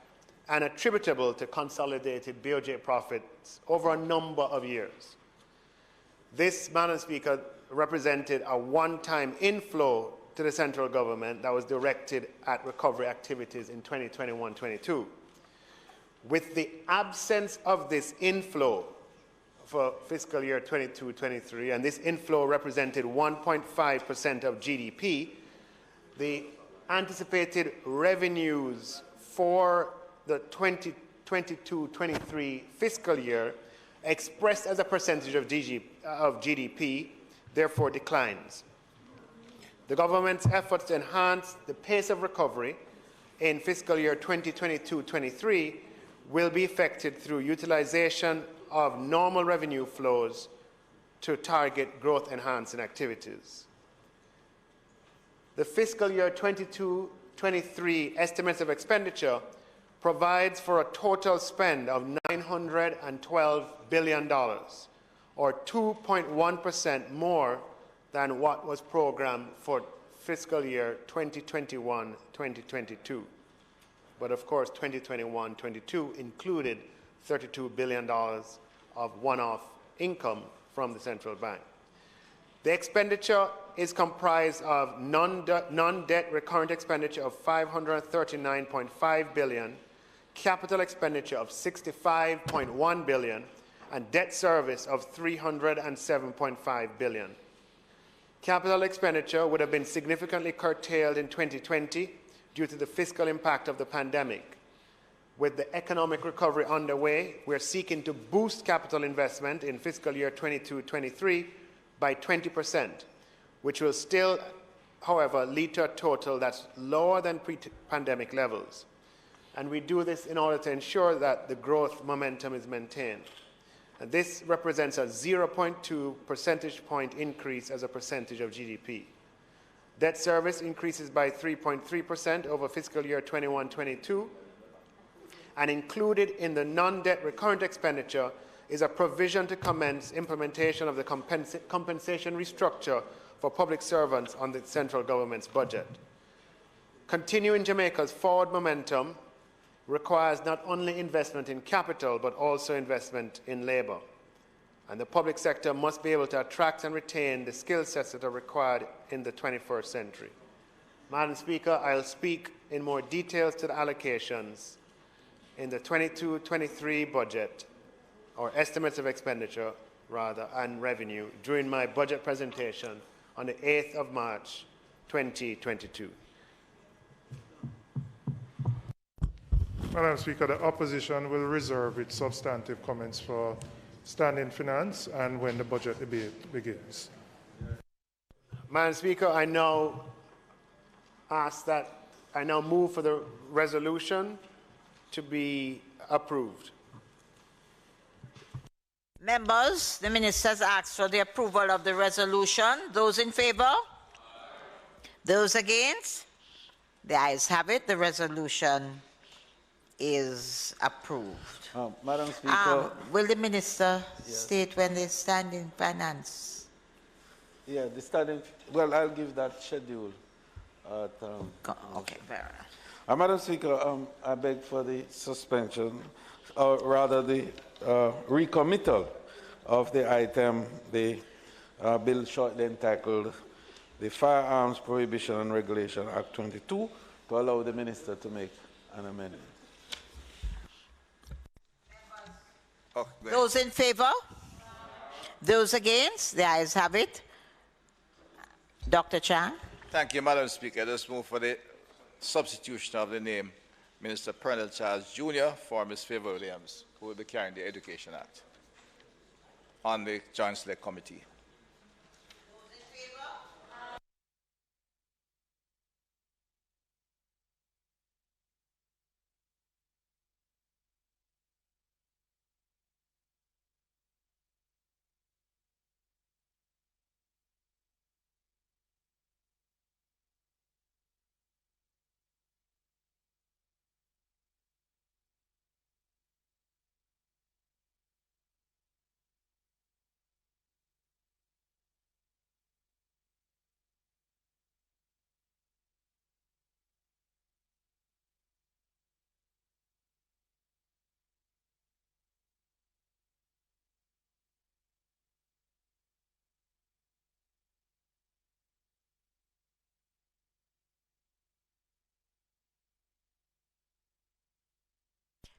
and attributable to consolidated BOJ profits over a number of years. This, Madam Speaker, represented a one-time inflow to the central government that was directed at recovery activities in 2021-22. With the absence of this inflow for fiscal year 22-23, and this inflow represented 1.5% of GDP, the anticipated revenues for the 2022-23 fiscal year expressed as a percentage of GDP, therefore declines. The government's efforts to enhance the pace of recovery in fiscal year 2022-23 will be effected through utilization of normal revenue flows to target growth-enhancing activities. The fiscal year 22-23 estimates of expenditure provides for a total spend of $912 billion, or 2.1% more than what was programmed for fiscal year 2021-2022. But of course, 2021-22 included $32 billion of one-off income from the central bank. The expenditure is comprised of non-debt recurrent expenditure of $539.5 billion, capital expenditure of $65.1 billion, and debt service of $307.5 billion. Capital expenditure would have been significantly curtailed in 2020 due to the fiscal impact of the pandemic. With the economic recovery underway, we're seeking to boost capital investment in fiscal year 22-23 by 20%, which will still, however, lead to a total that's lower than pre-pandemic levels. And we do this in order to ensure that the growth momentum is maintained. And this represents a 0.2 percentage point increase as a percentage of GDP. Debt service increases by 3.3% over fiscal year 21-22, and included in the non-debt recurrent expenditure is a provision to commence implementation of the compensation restructure for public servants on the central government's budget. Continuing Jamaica's forward momentum requires not only investment in capital, but also investment in labor. And the public sector must be able to attract and retain the skill sets that are required in the 21st century. Madam Speaker, I'll speak in more details to the allocations in the 22-23 budget, or estimates of expenditure, rather, and revenue during my budget presentation on the 8th of March, 2022. Madam Speaker, the opposition will reserve its substantive comments for standing finance and when the budget debate begins. Madam Speaker, I now move for the resolution to be approved. Members, the minister has asked for the approval of the resolution. Those in favor? Those against? The ayes have it. The resolution is approved. Madam Speaker. Will the minister state when the standing finance? Yeah, the standing. Well, I'll give that schedule. Okay, fair enough. Madam Speaker, I beg for the suspension, or rather the recommittal of the item, the bill shortly entitled the Firearms, Prohibition and Regulation Act 22, to allow the minister to make an amendment. Those in favor? Those against? The ayes have it. Dr. Chan. Thank you, Madam Speaker. I just move for the substitution of the name Minister Pernell Charles Jr. for Ms. Favor Williams, who will be carrying the Education Act on the Joint Select Committee.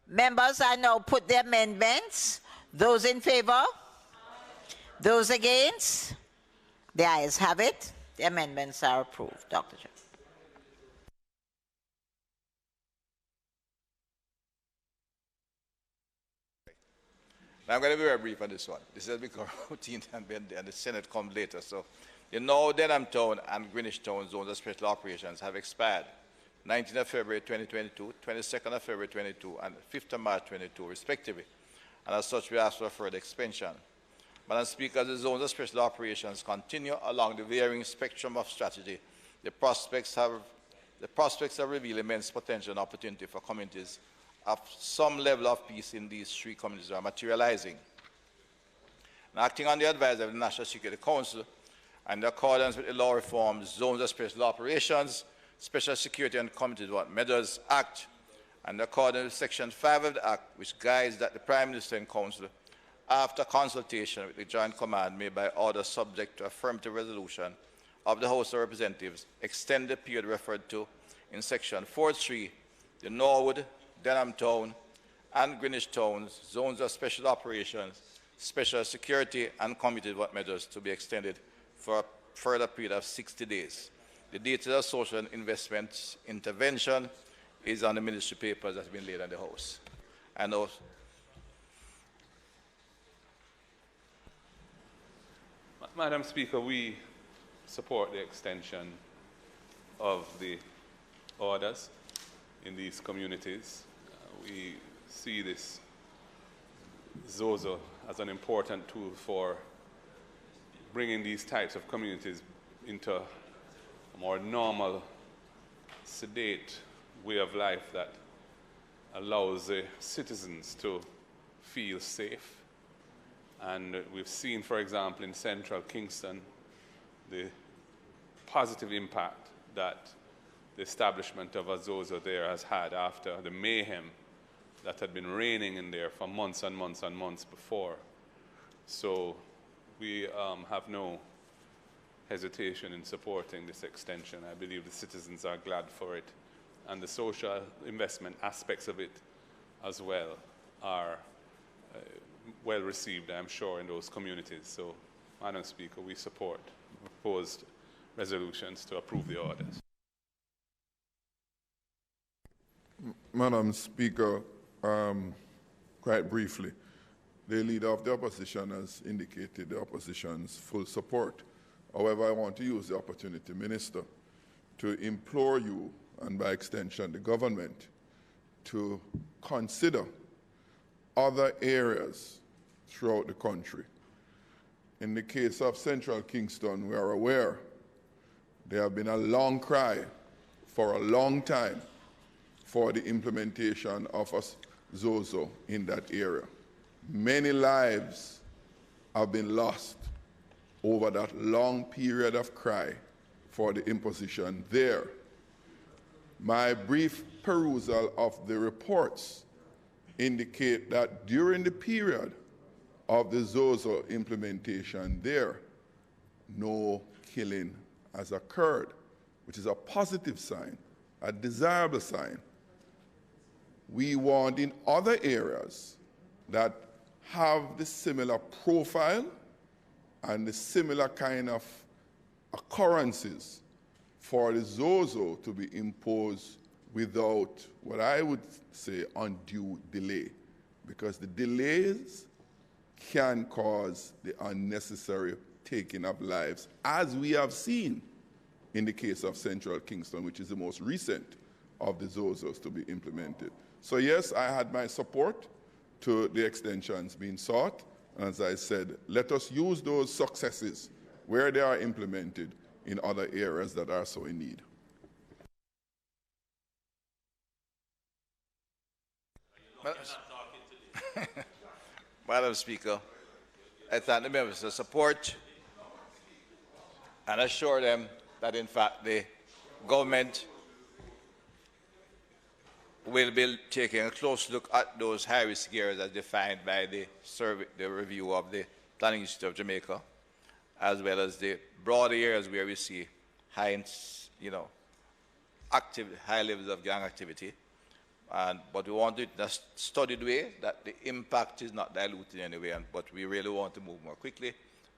Members, I now put the amendments. Those in favor? Those against? The ayes have it. The amendments are approved. Dr. Chan. Now, I'm going to be very brief on this one. This has become routine and the Senate comes later. So, you know, Denham Town and Greenwich Town zones of special operations have expired 19th of February 2022, 22nd of February 22, and 5th of March 22, respectively. And as such, we ask for further expansion. Madam Speaker, as the zones of special operations continue along the varying spectrum of strategy, the prospects have revealed immense potential and opportunity for communities of some level of peace in these three communities are materializing. And acting on the advice of the National Security Council and in accordance with the law reforms, Zones of Special Operations, Special Security and Community Development Measures Act, and according to Section 5 of the Act, which guides that the Prime Minister and Council, after consultation with the Joint Command, may by order subject to affirmative resolution of the House of Representatives, extend the period referred to in Section 4.3, the Norwood, Denham Town, and Greenwich Towns, Zones of Special Operations, Special Security and Community Development Measures to be extended for a further period of 60 days. The details of social and investment intervention is on the ministry papers that have been laid on the House. And also, Madam Speaker, we support the extension of the orders in these communities. We see this ZOZO as an important tool for bringing these types of communities into a more normal, sedate way of life that allows the citizens to feel safe. And we've seen, for example, in central Kingston, the positive impact that the establishment of a ZOZO there has had after the mayhem that had been reigning in there for months and months and months before. So we have no hesitation in supporting this extension. I believe the citizens are glad for it, and the social investment aspects of it as well are well received, I'm sure, in those communities. So, Madam Speaker, we support proposed resolutions to approve the orders. Madam Speaker, quite briefly, the Leader of the Opposition has indicated the Opposition's full support. However, I want to use the opportunity, Minister, to implore you, and by extension the government, to consider other areas throughout the country. In the case of Central Kingston, we are aware there have been a long cry for a long time for the implementation of a ZOZO in that area. Many lives have been lost over that long period of cry for the imposition there. My brief perusal of the reports indicate that during the period of the ZOZO implementation there, no killing has occurred, which is a positive sign, a desirable sign. We want in other areas that have the similar profile and the similar kind of occurrences for the ZOZO to be imposed without what I would say undue delay, because the delays can cause the unnecessary taking of lives, as we have seen in the case of Central Kingston, which is the most recent of the ZOZOs to be implemented. So yes, I had my support to the extensions being sought, and as I said, let us use those successes where they are implemented in other areas that are so in need. Madam Speaker, I thank the members for support and assure them that, in fact, the government will be taking a close look at those high-risk areas as defined by the review of the Planning Institute of Jamaica, as well as the broader areas where we see high levels of gang activity. But we want to do it in a studied way, that the impact is not diluted in any way, but we really want to move more quickly.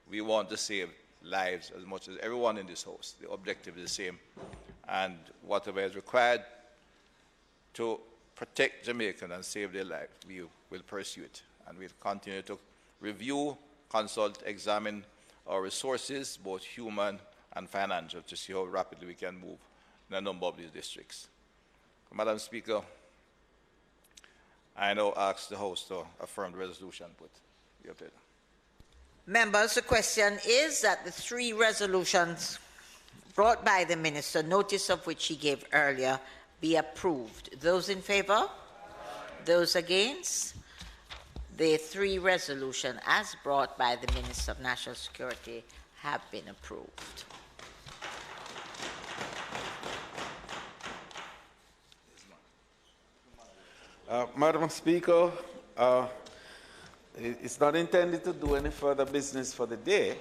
We want to save lives as much as everyone in this house. The objective is the same. And whatever is required to protect Jamaicans and save their lives, we will pursue it. And we'll continue to review, consult, examine our resources, both human and financial, to see how rapidly we can move in a number of these districts. Madam Speaker, I now ask the House to affirm the resolution put. Members, the question is that the three resolutions brought by the Minister, notice of which he gave earlier, be approved. Those in favor? Those against? The three resolutions, as brought by the Minister of National Security, have been approved. Madam Speaker, it's not intended to do any further business for the day,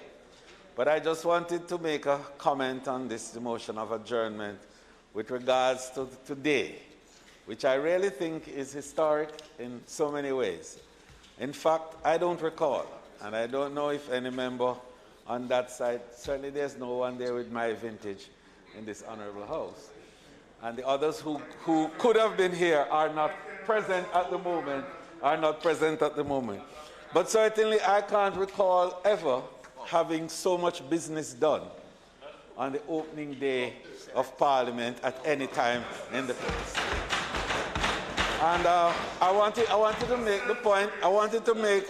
but I just wanted to make a comment on this motion of adjournment with regards to today, which I really think is historic in so many ways. In fact, I don't recall, and I don't know if any member on that side, certainly there's no one there with my vintage in this honorable House. And the others who could have been here are not present at the moment, But certainly I can't recall ever having so much business done on the opening day of Parliament at any time in the place. And I wanted to make the point, I wanted to make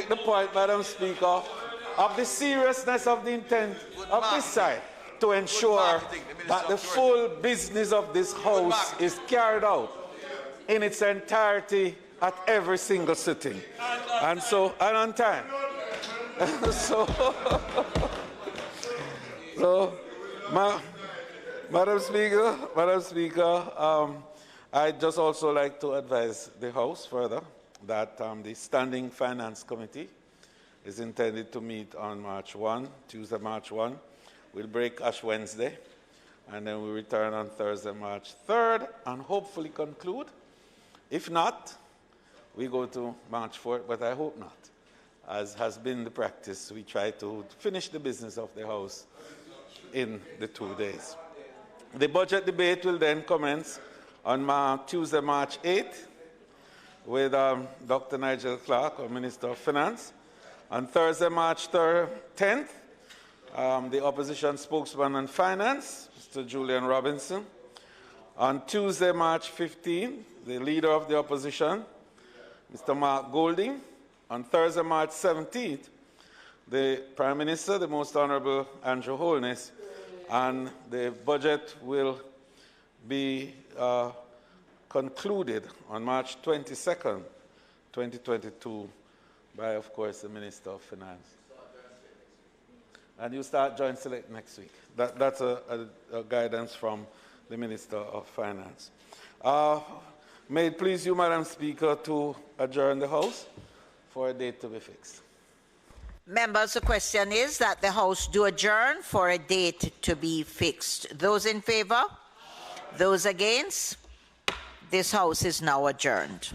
the point, Madam Speaker, of the seriousness of the intent of this side to ensure that the full business of this House is carried out in its entirety at every single sitting. And on time. Madam Speaker, I'd just also like to advise the House further that the Standing Finance Committee is intended to meet on March 1, Tuesday, March 1. We'll break Ash Wednesday, and then we return on Thursday, March 3rd, and hopefully conclude. If not, we go to March 4th, but I hope not. As has been the practice, we try to finish the business of the House in the 2 days. The budget debate will then commence on Tuesday, March 8th, with Dr. Nigel Clark, our Minister of Finance. On Thursday, March 10th, the opposition spokesman on finance, Mr. Julian Robinson. On Tuesday, March 15th, the leader of the opposition, Mr. Mark Golding. On Thursday, March 17th, the Prime Minister, the Most Honorable Andrew Holness, and the budget will be concluded on March 22nd, 2022, by, of course, the Minister of Finance. And you start joint select next week. That's a guidance from the Minister of Finance. May it please you, Madam Speaker, to adjourn the House for a date to be fixed. Members, the question is that the House do adjourn for a date to be fixed. Those in favor? Those against? This House is now adjourned.